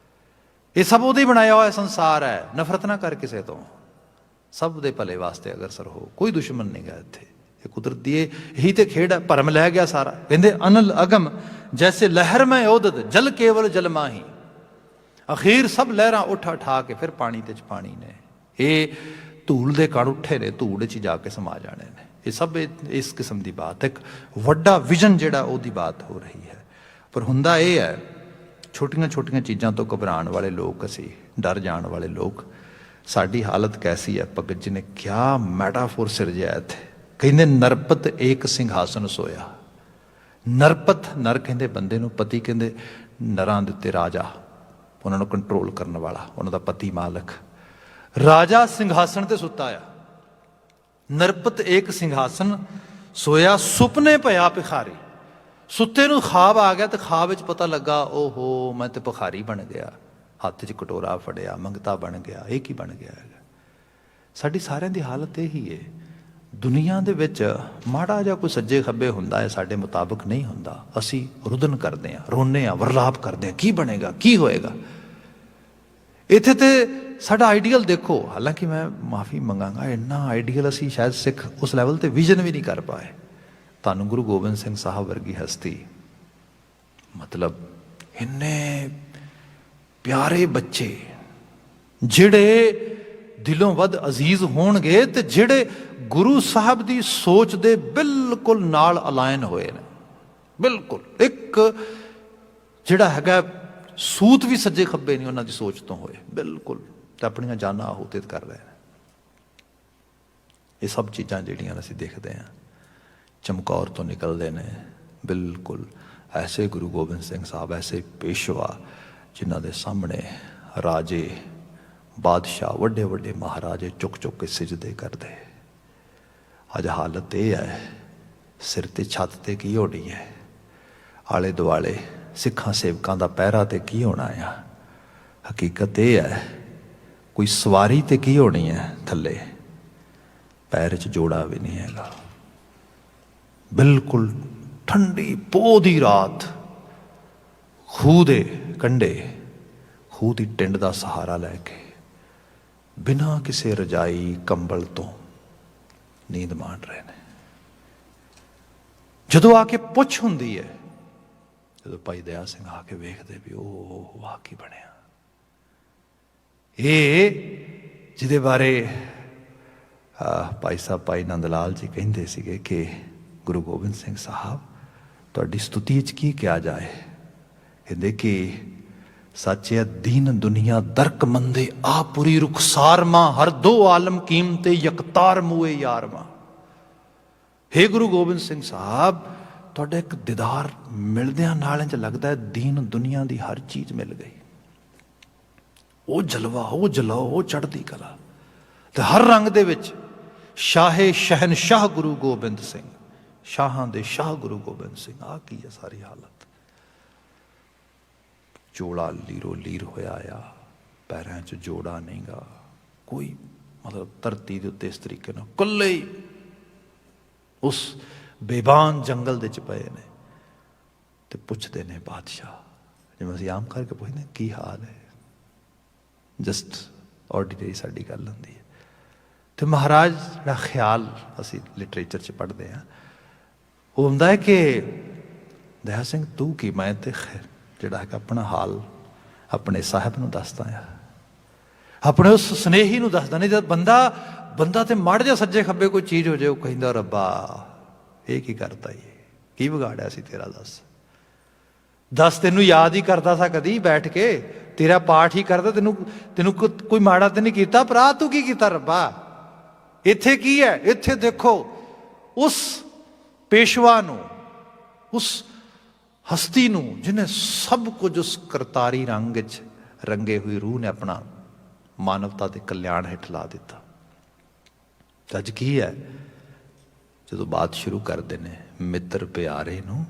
ਇਹ ਸਭ ਉਹਦਾ ਹੀ ਬਣਾਇਆ ਹੋਇਆ ਸੰਸਾਰ ਹੈ। ਨਫ਼ਰਤ ਨਾ ਕਰ ਕਿਸੇ ਤੋਂ, ਸਭ ਦੇ ਭਲੇ ਵਾਸਤੇ ਅਗਰਸਰ ਹੋ, ਕੋਈ ਦੁਸ਼ਮਣ ਨਹੀਂ ਗਾ ਇੱਥੇ। ਇਹ ਕੁਦਰਤ ਦੀ ਇਹੀ ਤੇ ਖੇਡ ਹੈ। ਭਰਮ ਲੈ ਗਿਆ ਸਾਰਾ। ਕਹਿੰਦੇ ਅਨਲ ਅਗਮ ਜੈਸੇ ਲਹਿਰ ਮੈਂ ਉਦਤ, ਜਲ ਕੇਵਲ ਜਲ ਮਾਹੀ। ਅਖੀਰ ਸਭ ਲਹਿਰਾਂ ਉੱਠ ਉਠਾ ਕੇ ਫਿਰ ਪਾਣੀ ਤੇ ਚ ਪਾਣੀ ਨੇ। ਇਹ ਧੂਲ ਦੇ ਕਣ ਉੱਠੇ ਨੇ, ਧੂੜ 'ਚ ਜਾ ਕੇ ਸਮਾ ਜਾਣੇ ਨੇ। ਇਹ ਸਭ ਇਸ ਕਿਸਮ ਦੀ ਬਾਤ, ਇੱਕ ਵੱਡਾ ਵਿਜ਼ਨ ਜਿਹੜਾ ਉਹਦੀ ਬਾਤ ਹੋ ਰਹੀ ਹੈ। ਪਰ ਹੁੰਦਾ ਇਹ ਹੈ, ਛੋਟੀਆਂ ਛੋਟੀਆਂ ਚੀਜ਼ਾਂ ਤੋਂ ਘਬਰਾਉਣ ਵਾਲੇ ਲੋਕ, ਅਸੀਂ ਡਰ ਜਾਣ ਵਾਲੇ ਲੋਕ, ਸਾਡੀ ਹਾਲਤ ਕੈਸੀ ਹੈ। ਭਗਤ ਜੀ ਨੇ ਕਿਆ ਮੈਟਾਫੋਰ ਸਿਰਜਿਆ ਇੱਥੇ। ਕਹਿੰਦੇ ਨਰਪਤ ਏਕ ਸਿੰਘਾਸਨ ਸੋਇਆ। ਨਰਪਤ, ਨਰ ਕਹਿੰਦੇ ਬੰਦੇ ਨੂੰ, ਪਤੀ ਕਹਿੰਦੇ ਨਰਾਂ ਦੇ ਉੱਤੇ ਰਾਜਾ, ਉਹਨਾਂ ਨੂੰ ਕੰਟਰੋਲ ਕਰਨ ਵਾਲਾ, ਉਹਨਾਂ ਦਾ ਪਤੀ ਮਾਲਕ। ਰਾਜਾ ਸਿੰਘਾਸਣ ਤੇ ਸੁੱਤਾ ਆ। ਨਰਪਤ ਏਕ ਸਿੰਘਾਸਨ ਸੋਇਆ, ਸੁਪਨੇ ਭਇਆ ਭਿਖਾਰੀ। ਸੁੱਤੇ ਨੂੰ ਖਾਬ ਆ ਗਿਆ ਤੇ ਖਾਬ ਵਿੱਚ ਪਤਾ ਲੱਗਾ, ਓਹੋ ਮੈਂ ਤੇ ਭਿਖਾਰੀ ਬਣ ਗਿਆ, ਹੱਥ 'ਚ ਕਟੋਰਾ ਫੜਿਆ, ਮੰਗਤਾ ਬਣ ਗਿਆ। ਇਹ ਕੀ ਬਣ ਗਿਆ ਹੈਗਾ? ਸਾਡੀ ਸਾਰਿਆਂ ਦੀ ਹਾਲਤ ਇਹੀ ਹੈ। ਦੁਨੀਆ ਦੇ ਵਿੱਚ ਮਾੜਾ ਜਿਹਾ ਕੋਈ ਸੱਜੇ ਖੱਬੇ ਹੁੰਦਾ ਹੈ, ਸਾਡੇ ਮੁਤਾਬਕ ਨਹੀਂ ਹੁੰਦਾ, ਅਸੀਂ ਰੁਦਨ ਕਰਦੇ ਹਾਂ, ਰੋਂਦੇ ਹਾਂ, ਵਰਲਾਪ ਕਰਦੇ ਹਾਂ, ਕੀ ਬਣੇਗਾ, ਕੀ ਹੋਏਗਾ। ਇੱਥੇ ਤੇ ਸਾਡਾ ਆਈਡੀਅਲ ਦੇਖੋ, ਹਾਲਾਂਕਿ ਮੈਂ ਮਾਫੀ ਮੰਗਾਂਗਾ, ਇੰਨਾ ਆਈਡੀਅਲ ਅਸੀਂ ਸ਼ਾਇਦ ਸਿੱਖ ਉਸ ਲੈਵਲ ਤੇ ਵਿਜ਼ਨ ਵੀ ਨਹੀਂ ਕਰ ਪਾਏ। ਤੁਹਾਨੂੰ ਗੁਰੂ ਗੋਬਿੰਦ ਸਿੰਘ ਸਾਹਿਬ ਵਰਗੀ ਹਸਤੀ, ਮਤਲਬ ਇੰਨੇ ਪਿਆਰੇ ਬੱਚੇ ਜਿਹੜੇ ਦਿਲੋਂ ਵੱਧ ਅਜ਼ੀਜ਼ ਹੋਣਗੇ ਤੇ ਜਿਹੜੇ ਗੁਰੂ ਸਾਹਿਬ ਦੀ ਸੋਚ ਦੇ ਬਿਲਕੁਲ ਨਾਲ ਅਲਾਇਨ ਹੋਏ ਨੇ। ਬਿਲਕੁਲ ਇੱਕ ਜਿਹੜਾ ਹੈਗਾ ਸੂਤ ਵੀ ਸੱਜੇ ਖੱਬੇ ਨਹੀਂ ਉਹਨਾਂ ਦੀ ਸੋਚ ਤੋਂ ਹੋਏ, ਬਿਲਕੁਲ, ਤੇ ਆਪਣੀਆਂ ਜਾਨਾਂ ਆਹੂਤਿਤ ਕਰ ਰਹੇ ਨੇ। ਇਹ ਸਭ ਚੀਜ਼ਾਂ ਜਿਹੜੀਆਂ ਅਸੀਂ ਦੇਖਦੇ ਹਾਂ ਚਮਕੌਰ ਤੋਂ ਨਿਕਲਦੇ ਨੇ। ਬਿਲਕੁਲ ਐਸੇ ਗੁਰੂ ਗੋਬਿੰਦ ਸਿੰਘ ਸਾਹਿਬ, ਐਸੇ ਪੇਸ਼ਵਾ ਜਿਨ੍ਹਾਂ ਦੇ ਸਾਹਮਣੇ ਰਾਜੇ, ਬਾਦਸ਼ਾਹ, ਵੱਡੇ ਵੱਡੇ ਮਹਾਰਾਜੇ ਚੁੱਕ ਚੁੱਕ ਕੇ ਸਿਜਦੇ ਕਰਦੇ। ਅੱਜ ਹਾਲਤ ਇਹ ਹੈ, ਸਿਰ ਤੇ ਛੱਤ ਤੇ ਕੀ ਹੋਣੀ ਹੈ, ਆਲੇ ਦੁਆਲੇ ਸਿੱਖਾਂ ਸੇਵਕਾਂ ਦਾ ਪਹਿਰਾ ਤੇ ਕੀ ਹੋਣਾ ਆ। ਹਕੀਕਤ ਇਹ ਹੈ, ਕੋਈ ਸਵਾਰੀ ਤੇ ਕੀ ਹੋਣੀ ਹੈ, ਥੱਲੇ ਪੈਰ 'ਚ ਜੋੜਾ ਵੀ ਨਹੀਂ ਹੈਗਾ। ਬਿਲਕੁਲ ਠੰਡੀ ਪੋਹ ਦੀ ਰਾਤ, ਖੂਹ ਦੇ ਕੰਢੇ, ਖੂਹ ਦੀ ਟਿੰਡ ਦਾ ਸਹਾਰਾ ਲੈ ਕੇ ਬਿਨਾਂ ਕਿਸੇ ਰਜਾਈ ਕੰਬਲ ਤੋਂ ਨੀਂਦ ਮਾਣ ਰਹੇ ਨੇ। ਜਦੋਂ ਆ ਕੇ ਪੁੱਛ ਹੁੰਦੀ ਹੈ, ਜਦੋਂ ਭਾਈ ਦਇਆ ਸਿੰਘ ਆ ਕੇ ਵੇਖਦੇ ਵੀ ਉਹ ਵਾਹ ਕੀ ਬਣਿਆ। ਇਹ ਜਿਹਦੇ ਬਾਰੇ ਭਾਈ ਸਾਹਿਬ ਭਾਈ ਨੰਦ ਲਾਲ ਜੀ ਕਹਿੰਦੇ ਸੀਗੇ ਕਿ ਗੁਰੂ ਗੋਬਿੰਦ ਸਿੰਘ ਸਾਹਿਬ ਤੁਹਾਡੀ ਸਤੁਤੀ 'ਚ ਕੀ ਕਿਹਾ ਜਾਏ। ਕਹਿੰਦੇ ਕਿ ਸਾਚਿਆ ਦੀਨ ਦੁਨੀਆ ਦਰਕ ਮੰਦੇ ਆਪੁਰੀ ਰੁਖਸਾਰ ਮਾਂ, ਹਰ ਦੋ ਆਲਮ ਕੀਮਤੇ ਯਕਤਾਰ ਮੂਏ ਯਾਰ ਮਾਂ। ਹੇ ਗੁਰੂ ਗੋਬਿੰਦ ਸਿੰਘ ਸਾਹਿਬ, ਤੁਹਾਡਾ ਇੱਕ ਦੀਦਾਰ ਮਿਲਦਿਆਂ ਨਾਲ ਇੰਝ ਲੱਗਦਾ ਹੈ ਦੀਨ ਦੁਨੀਆ ਦੀ ਹਰ ਚੀਜ਼ ਮਿਲ ਗਈ। ਉਹ ਜਲਵਾ, ਉਹ ਜਲਾਓ, ਉਹ ਚੜ੍ਹਦੀ ਕਲਾ ਤੇ ਹਰ ਰੰਗ ਦੇ ਵਿੱਚ ਸ਼ਾਹੇ ਸ਼ਹਿਨਸ਼ਾਹ ਗੁਰੂ ਗੋਬਿੰਦ ਸਿੰਘ, ਸ਼ਾਹਾਂ ਦੇ ਸ਼ਾਹ ਗੁਰੂ ਗੋਬਿੰਦ ਸਿੰਘ। ਆਹ ਕੀ ਹੈ ਸਾਰੀ ਹਾਲਤ। ਜੋੜਾ ਲੀਰੋ ਲੀਰ ਹੋਇਆ ਆ, ਪੈਰਾਂ 'ਚ ਜੋੜਾ ਨਹੀਂ ਗਾ ਕੋਈ, ਮਤਲਬ ਧਰਤੀ ਦੇ ਉੱਤੇ ਇਸ ਤਰੀਕੇ ਨਾਲ ਇਕੱਲੇ ਹੀ ਉਸ ਬੇਬਾਨ ਜੰਗਲ ਦੇ 'ਚ ਪਏ ਨੇ। ਤੇ ਪੁੱਛਦੇ ਨੇ ਬਾਦਸ਼ਾਹ, ਜਿਵੇਂ ਅਸੀਂ ਆਮ ਕਰਕੇ ਪੁੱਛਦੇ ਕੀ ਹਾਲ ਹੈ, ਜਸਟ ਆਰਡੀਨਰੀ ਸਾਡੀ ਗੱਲ ਹੁੰਦੀ ਹੈ। ਤੇ ਮਹਾਰਾਜ ਦਾ ਖਿਆਲ ਅਸੀਂ ਲਿਟਰੇਚਰ 'ਚ ਪੜ੍ਹਦੇ ਹਾਂ, ਉਹ ਹੁੰਦਾ ਹੈ ਕਿ ਦਇਆ ਸਿੰਘ ਤੂੰ ਕੀ, ਮੈਂ ਤੇ ਜਿਹੜਾ ਹੈਗਾ ਆਪਣਾ ਹਾਲ ਆਪਣੇ ਸਾਹਿਬ ਨੂੰ ਦੱਸਦਾ ਆ, ਆਪਣੇ ਉਸ ਸਨੇਹੀ ਨੂੰ ਦੱਸਦਾ। ਨਹੀਂ ਜਦ ਬੰਦਾ ਤੇ ਮੜ ਜਾ ਸੱਜੇ ਖੱਬੇ ਕੋਈ ਚੀਜ਼ ਹੋ ਜਾਏ, ਉਹ ਕਹਿੰਦਾ ਰੱਬਾ ਇਹ ਕੀ ਕਰਤਾ, ਇਹ ਕੀ ਵਿਗਾੜਿਆ ਸੀ ਤੇਰਾ, ਦੱਸ ਤੈਨੂੰ ਯਾਦ ਹੀ ਕਰਦਾ ਸਾ ਕਦੀ ਬੈਠ ਕੇ, ਤੇਰਾ ਪਾਠ ਹੀ ਕਰਦਾ, ਤੈਨੂੰ ਕੋਈ ਮਾੜਾ ਤੇ ਨਹੀਂ ਕੀਤਾ, ਭਰਾ ਤੂੰ ਕੀ ਕੀਤਾ ਰੱਬਾ। ਇੱਥੇ ਕੀ ਹੈ, ਇੱਥੇ ਦੇਖੋ ਉਸ ਪੇਸ਼ਵਾ ਨੂੰ, ਉਸ ਹਸਤੀ ਨੂੰ ਜਿਹਨੇ ਸਭ ਕੁਝ ਉਸ ਕਰਤਾਰੀ ਰੰਗ ਵਿੱਚ ਰੰਗੇ ਹੋਈ ਰੂਹ ਨੇ ਆਪਣਾ ਮਾਨਵਤਾ ਦੇ ਕਲਿਆਣ ਹੇਠ ਲਾ ਦਿੱਤਾ। ਅੱਜ ਕੀ ਹੈ, ਜਦੋਂ ਬਾਤ ਸ਼ੁਰੂ ਕਰਦੇ ਨੇ ਮਿੱਤਰ ਪਿਆਰੇ ਨੂੰ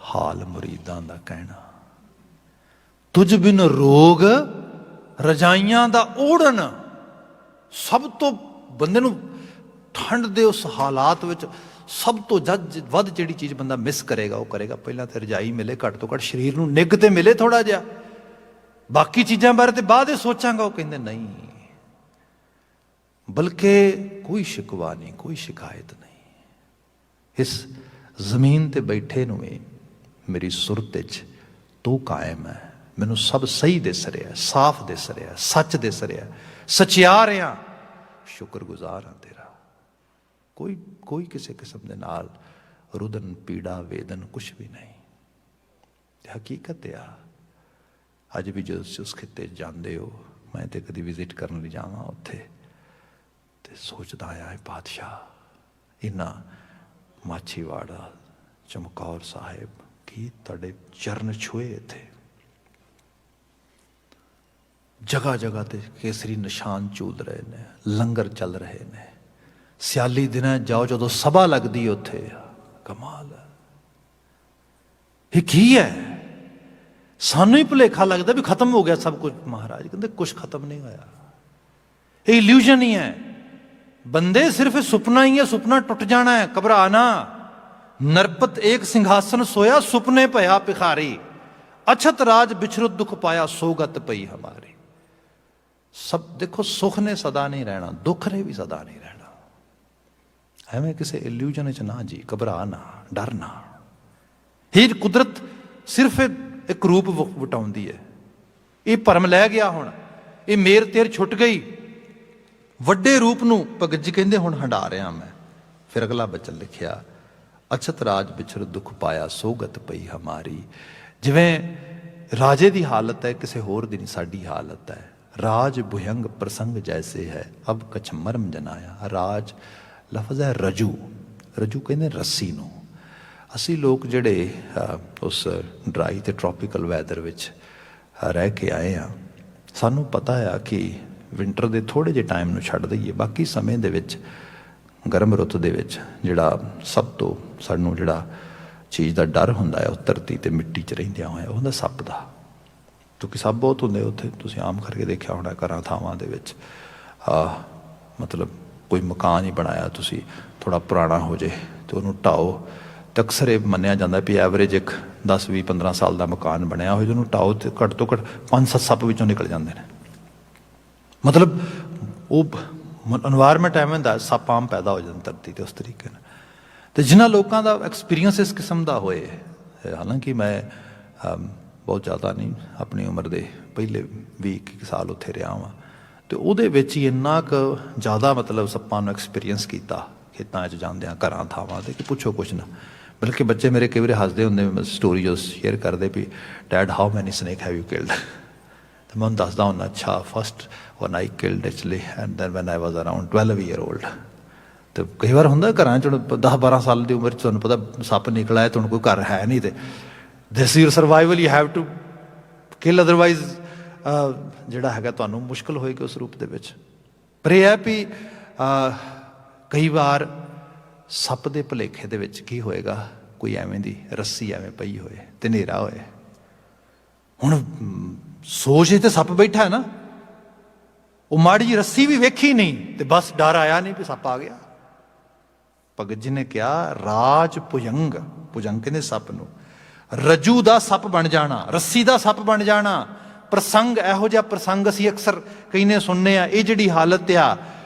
ਹਾਲ ਮੁਰੀਦਾਂ ਦਾ ਕਹਿਣਾ, तुझ बिन रोग रजाइयां दा ओढ़न। सब तो बंदे नूं ठंड दे उस हालात विच सब तो वध जिहड़ी चीज़ बंदा मिस करेगा वो करेगा पहला तो रजाई मिले, घट तो घट शरीर नूं निग ते मिले थोड़ा जिहा, बाकी चीज़ां बारे तो बाद सोचांगा। वो कहंदे नहीं, बल्कि कोई शिकवा नहीं, कोई शिकायत नहीं। इस जमीन ते बैठे नूं मेरी सुरत विच तू कायम है, मैनू सब सही दिस रहा, साफ दिस रहा, सच दिस रहा, सचिया रहा, शुक्रगुजार हाँ तेरा। कोई कोई किसी किस्म के नाल रुदन पीड़ा वेदन कुछ भी नहीं। हकीकत आ अज भी जो उस खिते जाते हो, मैं तो कभी विजिट करने नहीं जावा उत्थे, तो सोचता आया पातशाह इन्ना माछीवाड़ा चमकौर साहिब की तुहाडे चरण छुए इत्थे, जगह जगह ते केसरी निशान चूल रहे ने, लंगर चल रहे ने। सियाली दिन जाओ जो सभा लगती उत्थे, कमाल है। ये की है? सानू ही भुलेखा लगता भी खत्म हो गया सब कुछ। महाराज कहते कुछ खत्म नहीं होया, ये इल्यूजन ही है। बंदे सिर्फ सुपना ही है, सुपना टुट जाना है, घबराना। नरपत एक सिंहासन सोया, सुपने पया भिखारी, अछत राज बिछरुत दुख पाया, सोगत पई हमारी। सब देखो, सुख ने सदा नहीं रहना, दुख ने भी सदा नहीं रहना। एवं किसी इल्यूजन च ना जी, घबरा ना, डर ना। ही कुदरत सिर्फ एक रूप वटाउंदी है। ये भरम लै गया, हुण ये मेर तेर छुट गई, वड्डे रूप नूं भगत जी कहंदे हुण हंडा रहा मैं। फिर अगला बचन लिखिया, अछत राज बिछर दुख पाया, सोगत पई हमारी। जिवें राजे की हालत है, किसी होर दी नहीं साडी हालत है। राज भुयंग प्रसंग जैसे है, अब कछ मरम जनाया। राज लफज है रजू, रजू कहते रस्सी नूं। असी लोग जिहड़े उस ड्राई ते ट्रॉपिकल वैदर विच रह के आए हैं, सानू पता है कि विंटर दे थोड़े जे टाइम नूं छड्ड दईए, बाकी समय दे विच गर्म रुੱਤ ਦੇ ਵਿੱਚ ਜਿਹੜਾ ਸਭ ਤੋਂ ਸਾਨੂੰ ਜਿਹੜਾ ਚੀਜ਼ ਦਾ ਡਰ ਹੁੰਦਾ ਹੈ ਉਹ ਧਰਤੀ ਤੇ ਮਿੱਟੀ 'ਚ ਰਹਿੰਦਿਆਂ ਹੋਇਆ ਉਹ ਹੁੰਦਾ ਸੱਪ ਦਾ। ਕਿਉਂਕਿ ਸੱਪ ਬਹੁਤ ਹੁੰਦੇ ਉੱਥੇ, ਤੁਸੀਂ ਆਮ ਕਰਕੇ ਦੇਖਿਆ ਹੋਣਾ ਘਰਾਂ ਥਾਵਾਂ ਦੇ ਵਿੱਚ। ਮਤਲਬ ਕੋਈ ਮਕਾਨ ਹੀ ਬਣਾਇਆ ਤੁਸੀਂ, ਥੋੜ੍ਹਾ ਪੁਰਾਣਾ ਹੋ ਜੇ ਤੇ ਉਹਨੂੰ ਢਾਓ, ਤੇ ਅਕਸਰ ਇਹ ਮੰਨਿਆ ਜਾਂਦਾ ਵੀ ਐਵਰੇਜ ਇੱਕ 10 20 15 ਸਾਲ ਦਾ ਮਕਾਨ ਬਣਿਆ ਹੋਏ, ਉਹਨੂੰ ਢਾਓ ਤੇ ਘੱਟ ਤੋਂ ਘੱਟ 5-7 ਸੱਪ ਵਿੱਚੋਂ ਨਿਕਲ ਜਾਂਦੇ ਨੇ। ਮਤਲਬ ਉਹ ਇਨਵਾਇਰਮੈਂਟ ਐਵੇਂ ਹੁੰਦਾ, ਸੱਪ ਆਮ ਪੈਦਾ ਹੋ ਜਾਂਦੇ ਧਰਤੀ 'ਤੇ ਉਸ ਤਰੀਕੇ ਨਾਲ। ਅਤੇ ਜਿਨ੍ਹਾਂ ਲੋਕਾਂ ਦਾ ਐਕਸਪੀਰੀਅੰਸ ਇਸ ਕਿਸਮ ਦਾ ਹੋਏ, ਹਾਲਾਂਕਿ ਮੈਂ ਬਹੁਤ ਜ਼ਿਆਦਾ ਨਹੀਂ, ਆਪਣੀ ਉਮਰ ਦੇ ਪਹਿਲੇ 20 ਸਾਲ ਉੱਥੇ ਰਿਹਾ ਵਾਂ, ਅਤੇ ਉਹਦੇ ਵਿੱਚ ਹੀ ਇੰਨਾ ਕੁ ਜ਼ਿਆਦਾ ਮਤਲਬ ਸੱਪਾਂ ਨੂੰ ਐਕਸਪੀਰੀਅੰਸ ਕੀਤਾ ਖੇਤਾਂ 'ਚ ਜਾਂਦਿਆਂ, ਘਰਾਂ ਥਾਵਾਂ 'ਤੇ, ਕਿ ਪੁੱਛੋ ਕੁਛ ਨਾ। ਬਲਕਿ ਬੱਚੇ ਮੇਰੇ ਕਈ ਵਾਰੀ ਹੱਸਦੇ ਹੁੰਦੇ, ਸਟੋਰੀ ਜੋ ਸ਼ੇਅਰ ਕਰਦੇ ਵੀ dad how many snake have you killed, ਅਤੇ ਮੈਂ ਉਹਨੂੰ ਦੱਸਦਾ ਹੁੰਦਾ, ਅੱਛਾ first when I killed actually, and then when I was around 12 year old। ਤੇ ਕਈ ਵਾਰ ਹੁੰਦਾ ਘਰਾਂ 'ਚ 10-12 ਸਾਲ ਦੀ ਉਮਰ 'ਚ ਤੁਹਾਨੂੰ ਪਤਾ ਸੱਪ ਨਿਕਲ ਆਇਆ, ਤੁਹਾਨੂੰ ਕੋਈ ਘਰ ਹੈ ਨਹੀਂ, ਤੇ this your survival, you have to kill, otherwise ਜਿਹੜਾ ਹੈਗਾ ਤੁਹਾਨੂੰ ਮੁਸ਼ਕਿਲ ਹੋਏਗੀ ਉਸ ਰੂਪ ਦੇ ਵਿੱਚ। ਪਰ ਇਹ ਹੈ ਵੀ ਕਈ ਵਾਰ ਸੱਪ ਦੇ ਭੁਲੇਖੇ ਦੇ ਵਿੱਚ ਕੀ ਹੋਏਗਾ, ਕੋਈ ਐਵੇਂ ਦੀ ਰੱਸੀ ਐਵੇਂ ਪਈ ਹੋਏ ਤੇ ਹਨੇਰਾ ਹੋਏ। ਹੁਣ ਸੋਚ ਇਹ ਤੇ ਸੱਪ ਬੈਠਾ ਹੈ ਨਾ, ਉਹ ਮਾੜੀ ਜਿਹੀ ਰੱਸੀ ਵੀ ਵੇਖੀ ਨਹੀਂ ਤੇ ਬਸ ਡਰ ਆਇਆ ਨਹੀਂ ਵੀ ਸੱਪ ਆ ਗਿਆ। ਭਗਤ ਜੀ ਨੇ ਕਿਹਾ ਰਾਜ ਭੁਜੰਗ, ਭੁਜੰਗ ਕਹਿੰਦੇ ਸੱਪ ਨੂੰ, ਰਜੂ ਦਾ ਸੱਪ ਬਣ ਜਾਣਾ, ਰੱਸੀ ਦਾ ਸੱਪ ਬਣ ਜਾਣਾ। ਪ੍ਰਸੰਗ, ਇਹੋ ਜਿਹਾ ਪ੍ਰਸੰਗ ਅਸੀਂ ਅਕਸਰ ਕਈ ਨੇ ਸੁਣਨੇ ਆ। ਇਹ ਜਿਹੜੀ ਹਾਲਤ ਆ,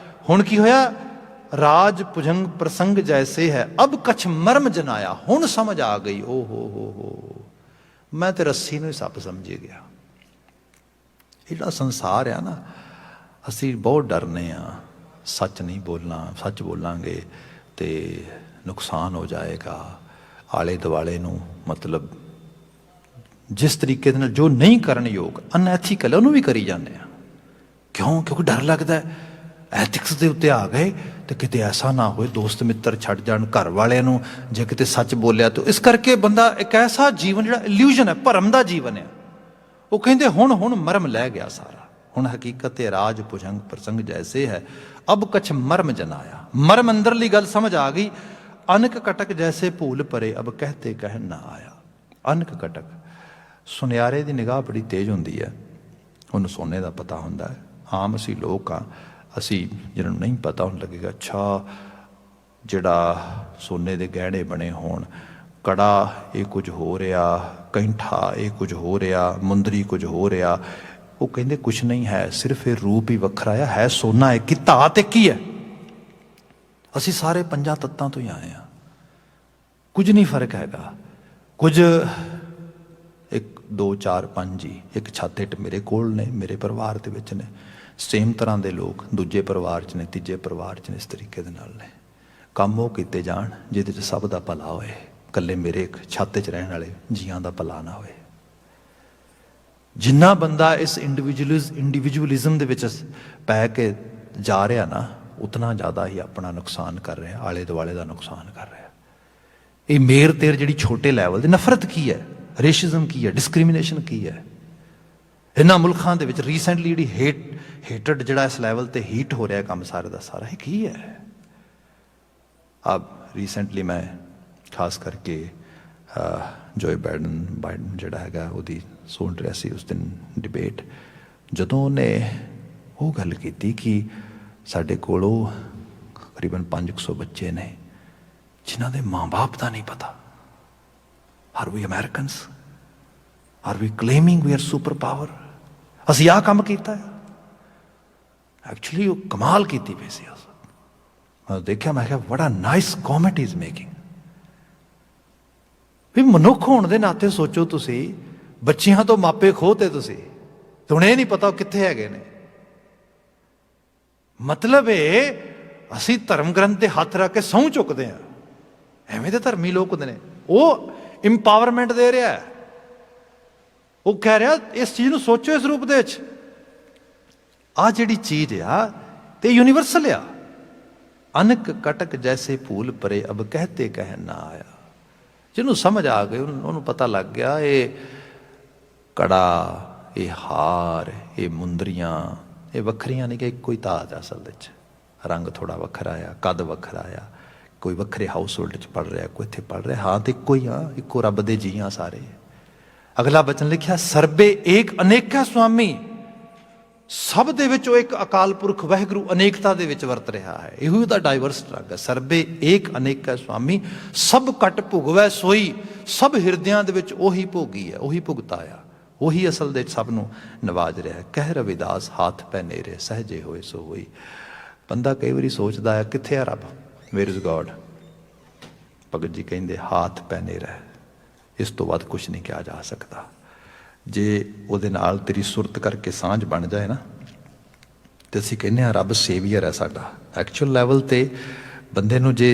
ਹੁਣ ਕੀ ਹੋਇਆ, ਰਾਜ ਭੁਜੰਗ ਪ੍ਰਸੰਗ ਜੈਸੇ ਹੈ, ਅਬ ਕਛ ਮਰਮ ਜਨਾਇਆ। ਹੁਣ ਸਮਝ ਆ ਗਈ, ਓ ਹੋ ਮੈਂ ਤੇ ਰੱਸੀ ਨੂੰ ਹੀ ਸੱਪ ਸਮਝੇ ਗਿਆ। ਇਹ ਜਿਹੜਾ ਸੰਸਾਰ ਆ ਨਾ, ਅਸੀਂ ਬਹੁਤ ਡਰਨੇ ਹਾਂ, ਸੱਚ ਨਹੀਂ ਬੋਲਣਾ, ਸੱਚ ਬੋਲਾਂਗੇ ਤੇ ਨੁਕਸਾਨ ਹੋ ਜਾਏਗਾ। ਆਲੇ ਦੁਆਲੇ ਨੂੰ ਮਤਲਬ ਜਿਸ ਤਰੀਕੇ ਦੇ ਨਾਲ ਜੋ ਨਹੀਂ ਕਰਨ ਯੋਗ, ਅਨਐਥੀਕਲ, ਉਹਨੂੰ ਵੀ ਕਰੀ ਜਾਂਦੇ ਆ। ਕਿਉਂ? ਕਿਉਂਕਿ ਡਰ ਲੱਗਦਾ ਐਥਿਕਸ ਦੇ ਉੱਤੇ ਆ ਗਏ ਤੇ ਕਿਤੇ ਐਸਾ ਨਾ ਹੋਏ ਦੋਸਤ ਮਿੱਤਰ ਛੱਡ ਜਾਣ, ਘਰ ਵਾਲਿਆਂ ਨੂੰ ਜੇ ਕਿਤੇ ਸੱਚ ਬੋਲਿਆ ਤਾਂ। ਇਸ ਕਰਕੇ ਬੰਦਾ ਇੱਕ ਐਸਾ ਜੀਵਨ ਜਿਹੜਾ ਇਲੂਜਨ ਹੈ, ਭਰਮ ਦਾ ਜੀਵਨ ਹੈ, ਉਹ ਕਹਿੰਦੇ ਹੁਣ ਮਰਮ ਲੈ ਗਿਆ ਸਾਰਾ। ਹੁਣ ਹਕੀਕਤ ਰਾਜ ਭੁਜੰਗ ਪ੍ਰਸੰਗ ਜੈਸੇ ਹੈ, ਅਬ ਕਛ ਮਰਮ ਜਨਾਇਆ। ਮਰਮ ਅੰਦਰਲੀ ਗੱਲ ਸਮਝ ਆ ਗਈ। ਅਨਕ ਕਟਕ ਜੈਸੇ ਭੂਲ ਪਰੇ, ਅਬ ਕਹਤੇ ਕਹਿ ਨਾ ਆਇਆ। ਅਨਕ ਕਟਕ ਸੁਨਿਆਰੇ ਦੀ ਨਿਗਾਹ ਬੜੀ ਤੇਜ਼ ਹੁੰਦੀ ਹੈ, ਉਹਨੂੰ ਸੋਨੇ ਦਾ ਪਤਾ ਹੁੰਦਾ ਹੈ। ਆਮ ਅਸੀਂ ਲੋਕ ਹਾਂ, ਅਸੀਂ ਜਿਹਨਾਂ ਨੂੰ ਨਹੀਂ ਪਤਾ ਉਹਨੂੰ ਲੱਗੇਗਾ ਅੱਛਾ ਜਿਹੜਾ ਸੋਨੇ ਦੇ ਗਹਿਣੇ ਬਣੇ ਹੋਣ, ਕੜਾ ਇਹ ਕੁਝ ਹੋ ਰਿਹਾ, ਕੈਂਠਾ ਇਹ ਕੁਝ ਹੋ ਰਿਹਾ, ਮੁੰਦਰੀ ਕੁਝ ਹੋ ਰਿਹਾ, ਉਹ ਕਹਿੰਦੇ ਕੁਛ ਨਹੀਂ ਹੈ, ਸਿਰਫ ਇਹ ਰੂਪ ਹੀ ਵੱਖਰਾ ਆ, ਹੈ ਸੋਨਾ ਹੈ ਕਿ ਧਾਤ ਇੱਕ ਹੀ ਹੈ। ਅਸੀਂ ਸਾਰੇ ਪੰਜਾਂ ਤੱਤਾਂ ਤੋਂ ਹੀ ਆਏ ਹਾਂ, ਕੁਝ ਨਹੀਂ ਫਰਕ ਹੈਗਾ। ਕੁਝ 1 2 4 5 ਜੀ ਇੱਕ ਛੱਤ ਹੇਠ ਮੇਰੇ ਕੋਲ ਨੇ, ਮੇਰੇ ਪਰਿਵਾਰ ਦੇ ਵਿੱਚ ਨੇ, ਸੇਮ ਤਰ੍ਹਾਂ ਦੇ ਲੋਕ ਦੂਜੇ ਪਰਿਵਾਰ 'ਚ ਨੇ, ਤੀਜੇ ਪਰਿਵਾਰ 'ਚ ਨੇ, ਇਸ ਤਰੀਕੇ ਦੇ ਨਾਲ ਨੇ। ਕੰਮ ਉਹ ਕੀਤੇ ਜਾਣ ਜਿਹਦੇ 'ਚ ਸਭ ਦਾ ਭਲਾ ਹੋਏ, ਇਕੱਲੇ ਮੇਰੇ ਇੱਕ ਛੱਤ 'ਚ ਰਹਿਣ ਵਾਲੇ ਜੀਆਂ ਦਾ ਭਲਾ ਨਾ ਹੋਏ। ਜਿੰਨਾ ਬੰਦਾ ਇਸ ਇੰਡੀਵਿਜੂਅਲਿਜ਼ਮ ਦੇ ਵਿੱਚ ਪੈ ਕੇ ਜਾ ਰਿਹਾ ਨਾ, ਉਤਨਾ ਜ਼ਿਆਦਾ ਹੀ ਆਪਣਾ ਨੁਕਸਾਨ ਕਰ ਰਿਹਾ, ਆਲੇ ਦੁਆਲੇ ਦਾ ਨੁਕਸਾਨ ਕਰ ਰਿਹਾ। ਇਹ ਮੇਰ ਤੇਰ ਜਿਹੜੀ ਛੋਟੇ ਲੈਵਲ ਦੀ ਨਫ਼ਰਤ ਕੀ ਹੈ, ਰੇਸ਼ਿਜ਼ਮ ਕੀ ਹੈ, ਡਿਸਕ੍ਰਿਮੀਨੇਸ਼ਨ ਕੀ ਹੈ ਇਹਨਾਂ ਮੁਲਕਾਂ ਦੇ ਵਿੱਚ ਰੀਸੈਂਟਲੀ ਜਿਹੜੀ ਹੇਟਡ ਜਿਹੜਾ ਇਸ ਲੈਵਲ ਤੇ ਹੀਟ ਹੋ ਰਿਹਾ ਕੰਮ ਸਾਰੇ ਦਾ ਸਾਰਾ, ਇਹ ਕੀ ਹੈ। अब ਰੀਸੈਂਟਲੀ ਮੈਂ ਖਾਸ ਕਰਕੇ ਜੋਏ ਬਾਈਡਨ ਜਿਹੜਾ ਹੈਗਾ ਉਹਦੀ ਸੁਣ ਰਿਹਾ ਸੀ ਉਸ ਦਿਨ ਡਿਬੇਟ, ਜਦੋਂ ਉਹਨੇ ਉਹ ਗੱਲ ਕੀਤੀ ਕਿ ਸਾਡੇ ਕੋਲ ਉਹ ਕਰੀਬਨ 500 ਬੱਚੇ ਨੇ ਜਿਨ੍ਹਾਂ ਦੇ ਮਾਂ-ਬਾਪ ਦਾ ਨਹੀਂ ਪਤਾ। Are we Americans, are we claiming we are super power, ਅਸੀਂ ਆਹ ਕੰਮ ਕੀਤਾ ਹੈ। ਐਕਚੁਅਲੀ ਉਹ ਕਮਾਲ ਕੀਤੀ ਪਈ ਸੀ। ਮੈਂ ਦੇਖਿਆ, ਮੈਂ ਕਿਹਾ what a nice comment is making. ਵੀ ਮਨੁੱਖ ਹੋਣ ਦੇ ਨਾਤੇ ਸੋਚੋ, ਤੁਸੀਂ ਬੱਚਿਆਂ ਤੋਂ ਮਾਪੇ ਖੋਹਤੇ, ਤੁਸੀਂ ਹੁਣ ਇਹ ਨਹੀਂ ਪਤਾ ਉਹ ਕਿੱਥੇ ਹੈਗੇ ਨੇ। ਮਤਲਬ ਇਹ ਅਸੀਂ ਧਰਮ ਗ੍ਰੰਥ ਤੇ ਹੱਥ ਰੱਖ ਕੇ ਸਹੁੰ ਚੁੱਕਦੇ ਹਾਂ। ਐਵੇਂ ਦੇ ਧਰਮੀ ਲੋਕ ਹੁੰਦੇ ਨੇ। ਉਹ ਇੰਪਾਵਰਮੈਂਟ ਦੇ ਰਿਹਾ, ਉਹ ਕਹਿ ਰਿਹਾ ਇਸ ਚੀਜ਼ ਨੂੰ ਸੋਚੋ ਇਸ ਰੂਪ ਦੇ ਵਿੱਚ। ਆਹ ਜਿਹੜੀ ਚੀਜ਼ ਆ ਤੇ ਯੂਨੀਵਰਸਲ ਆ। ਅਨਕ ਕਟਕ ਜੈਸੇ ਫੂਲ ਪਰੇ ਅਬ ਕਹਤੇ ਕਹਿ ਨਾ ਆਇਆ। ਜਿਹਨੂੰ ਸਮਝ ਆ ਗਈ, ਉਹਨੂੰ ਪਤਾ ਲੱਗ ਗਿਆ ਇਹ ਕੜਾ, ਇਹ ਹਾਰ, ਇਹ ਮੁੰਦਰੀਆਂ, ਇਹ ਵੱਖਰੀਆਂ ਨਹੀਂ ਕਿ ਇੱਕੋ ਹੀ ਤਾਜ ਆ। ਅਸਲ ਵਿੱਚ ਰੰਗ ਥੋੜਾ ਵੱਖਰਾ ਆ, ਕੱਦ ਵੱਖਰਾ ਆ, ਕੋਈ ਵੱਖਰੇ ਹਾਊਸ ਹੋਲਡ 'ਚ ਪੜ੍ਹ ਰਿਹਾ, ਕੋਈ ਇੱਥੇ ਪੜ੍ਹ ਰਿਹਾ, ਹਾਂ ਤੇ ਇੱਕੋ ਹੀ ਆ, ਇੱਕੋ ਰੱਬ ਦੇ ਜੀ ਆ ਸਾਰੇ। ਅਗਲਾ ਬਚਨ ਲਿਖਿਆ, ਸਰਬੇ ਏਕ ਅਨੇਕਾ ਸੁਆਮੀ। ਸਭ ਦੇ ਵਿੱਚ ਉਹ ਇੱਕ ਅਕਾਲ ਪੁਰਖ ਵਾਹਿਗੁਰੂ ਅਨੇਕਤਾ ਦੇ ਵਿੱਚ ਵਰਤ ਰਿਹਾ ਹੈ। ਇਹੋ ਉਹਦਾ ਡਾਈਵਰਸ ਰੰਗ ਹੈ। ਸਰਬੇ ਏਕ ਅਨੇਕਾ ਸੁਆਮੀ, ਸਭ ਘਟ ਭੁਗਵੈ ਸੋਈ। ਸਭ ਹਿਰਦਿਆਂ ਦੇ ਵਿੱਚ ਉਹੀ ਭੋਗੀ ਹੈ, ਉਹੀ ਭੁਗਤਾ ਆ, ਉਹੀ ਅਸਲ ਦੇ ਸਭ ਨੂੰ ਨਵਾਜ ਰਿਹਾ ਹੈ। ਕਹਿ ਰਵਿਦਾਸ ਹੱਥ ਪੈ ਨੇਰੇ ਸਹਜੇ ਹੋਏ ਸੋ ਹੋਈ। ਬੰਦਾ ਕਈ ਵਾਰੀ ਸੋਚਦਾ ਹੈ ਕਿੱਥੇ ਆ ਰੱਬ, where is God. Bhagat ji ਕਹਿੰਦੇ ਹੱਥ ਪੈ ਨੇਰਾ, ਇਸ ਤੋਂ ਵੱਧ ਕੁਛ ਨਹੀਂ ਕਿਹਾ ਜਾ ਸਕਦਾ। ਜੇ ਉਹਦੇ ਨਾਲ ਤੇਰੀ ਸੁਰਤ ਕਰਕੇ ਸਾਂਝ ਬਣ ਜਾਏ ਨਾ, ਤੇ ਅਸੀਂ ਕਹਿੰਦੇ ਹਾਂ ਰੱਬ ਸੇਵੀਅਰ ਹੈ ਸਾਡਾ। ਐਕਚੁਅਲ ਲੈਵਲ ਤੇ ਬੰਦੇ ਨੂੰ ਜੇ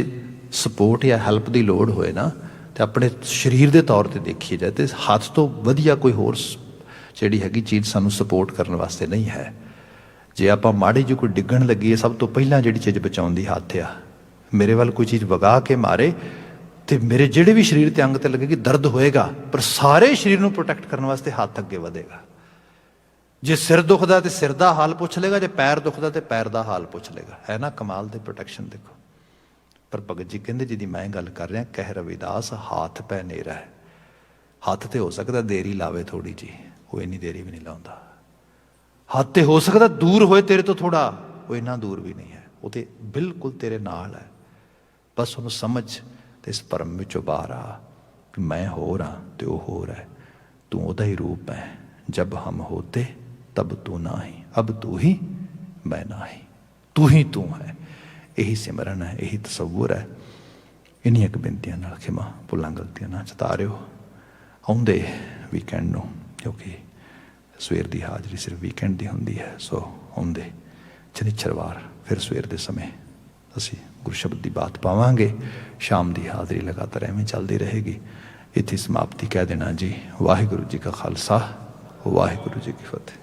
ਸਪੋਰਟ ਜਾਂ ਹੈਲਪ ਦੀ ਲੋੜ ਹੋਏ ਨਾ, ਤੇ ਆਪਣੇ ਸਰੀਰ ਦੇ ਤੌਰ ਤੇ ਦੇਖੀ ਜਾਏ ਤੇ ਹੱਥ ਤੋਂ ਵਧੀਆ ਕੋਈ ਹੋਰ ਜਿਹੜੀ ਹੈਗੀ ਚੀਜ਼ ਸਾਨੂੰ ਸਪੋਰਟ ਕਰਨ ਵਾਸਤੇ ਨਹੀਂ ਹੈ। ਜੇ ਆਪਾਂ ਮਾੜੀ ਜਿਹੀ ਕੋਈ ਡਿੱਗਣ ਲੱਗੀ ਹੈ, ਸਭ ਤੋਂ ਪਹਿਲਾਂ ਜਿਹੜੀ ਚੀਜ਼ ਬਚਾਉਂਦੀ ਹੱਥ ਆ। ਮੇਰੇ ਵੱਲ ਕੋਈ ਚੀਜ਼ ਵਗਾ ਕੇ ਮਾਰੇ ਤੇ ਮੇਰੇ ਜਿਹੜੇ ਵੀ ਸਰੀਰ ਤੇ ਅੰਗ ਤੇ ਲੱਗੇਗੀ ਦਰਦ ਹੋਏਗਾ, ਪਰ ਸਾਰੇ ਸਰੀਰ ਨੂੰ ਪ੍ਰੋਟੈਕਟ ਕਰਨ ਵਾਸਤੇ ਹੱਥ ਅੱਗੇ ਵਧੇਗਾ। ਜੇ ਸਿਰ ਦੁਖਦਾ ਤੇ ਸਿਰ ਦਾ ਹਾਲ ਪੁੱਛ ਲੇਗਾ, ਜੇ ਪੈਰ ਦੁਖਦਾ ਤੇ ਪੈਰ ਦਾ ਹਾਲ ਪੁੱਛ ਲੇਗਾ। ਹੈ ਨਾ ਕਮਾਲ ਦੇ ਪ੍ਰੋਟੈਕਸ਼ਨ ਦੇਖੋ। ਪਰ ਭਗਤ ਜੀ ਕਹਿੰਦੇ ਜਿਹਦੀ ਮੈਂ ਗੱਲ ਕਰ ਰਿਹਾ, ਕਹਿ ਰਵਿਦਾਸ ਹੱਥ ਪੈ ਨੇਰਾ ਹੈ। ਹੱਥ ਤੇ ਹੋ ਸਕਦਾ ਦੇਰੀ ਲਾਵੇ ਥੋੜੀ ਜੀ, ਉਹ ਇੰਨੀ ਦੇਰੀ ਵੀ ਨਹੀਂ ਲਾਉਂਦਾ। ਹੱਥ ਤੇ ਹੋ ਸਕਦਾ ਦੂਰ ਹੋਏ ਤੇਰੇ ਤੋਂ ਥੋੜਾ, ਉਹ ਇੰਨਾ ਦੂਰ ਵੀ ਨਹੀਂ ਹੈ, ਉਹ ਤੇ ਬਿਲਕੁਲ ਤੇਰੇ ਨਾਲ ਹੈ। ਬਸ ਉਹਨੂੰ ਸਮਝ ਤੇ ਇਸ ਭਰਮ ਵਿੱਚੋਂ ਬਾਹਰ ਆ ਕਿ ਮੈਂ ਹੋਰ ਹਾਂ ਤੇ ਉਹ ਹੋਰ ਹੈ। ਤੂੰ ਉਹਦਾ ਹੀ ਰੂਪ ਹੈ। ਜਬ ਹਮ ਹੋਤੇ ਤਬ ਤੂੰ ਨਾ ਹੀ, ਅਬ ਤੂੰ ਹੀ ਮੈਂ ਨਾ ਹੀ, ਤੂੰ ਹੀ ਤੂੰ ਹੈ। ਇਹੀ ਸਿਮਰਨ ਹੈ, ਇਹੀ ਤਸੱਵੁਰ ਹੈ। ਇੰਨੀਆਂ ਕੁ ਬੇਨਤੀਆਂ ਨਾਲ ਖਿਮਾ ਭੁੱਲਾਂ ਗਲਤੀਆਂ ਨਾ ਚਤਾਰਿਓ। ਆਉਂਦੇ ਵੀਕਐਂਡ ਨੂੰ, ਕਿਉਂਕਿ ਸਵੇਰ ਦੀ ਹਾਜ਼ਰੀ ਸਿਰਫ ਵੀਕਐਂਡ ਦੀ ਹੁੰਦੀ ਹੈ, ਸੋ ਆਉਂਦੇ ਸ਼ਨੀਚਰਵਾਰ ਫਿਰ ਸਵੇਰ ਦੇ ਸਮੇਂ ਅਸੀਂ ਗੁਰਸ਼ਬਦ ਦੀ ਬਾਤ ਪਾਵਾਂਗੇ। ਸ਼ਾਮ ਦੀ ਹਾਜ਼ਰੀ ਲਗਾਤਾਰ ਐਵੇਂ ਚੱਲਦੀ ਰਹੇਗੀ। ਇੱਥੇ ਸਮਾਪਤੀ ਕਹਿ ਦੇਣਾ ਜੀ। ਵਾਹਿਗੁਰੂ ਜੀ ਕਾ ਖਾਲਸਾ, ਵਾਹਿਗੁਰੂ ਜੀ ਕੀ ਫਤਿਹ।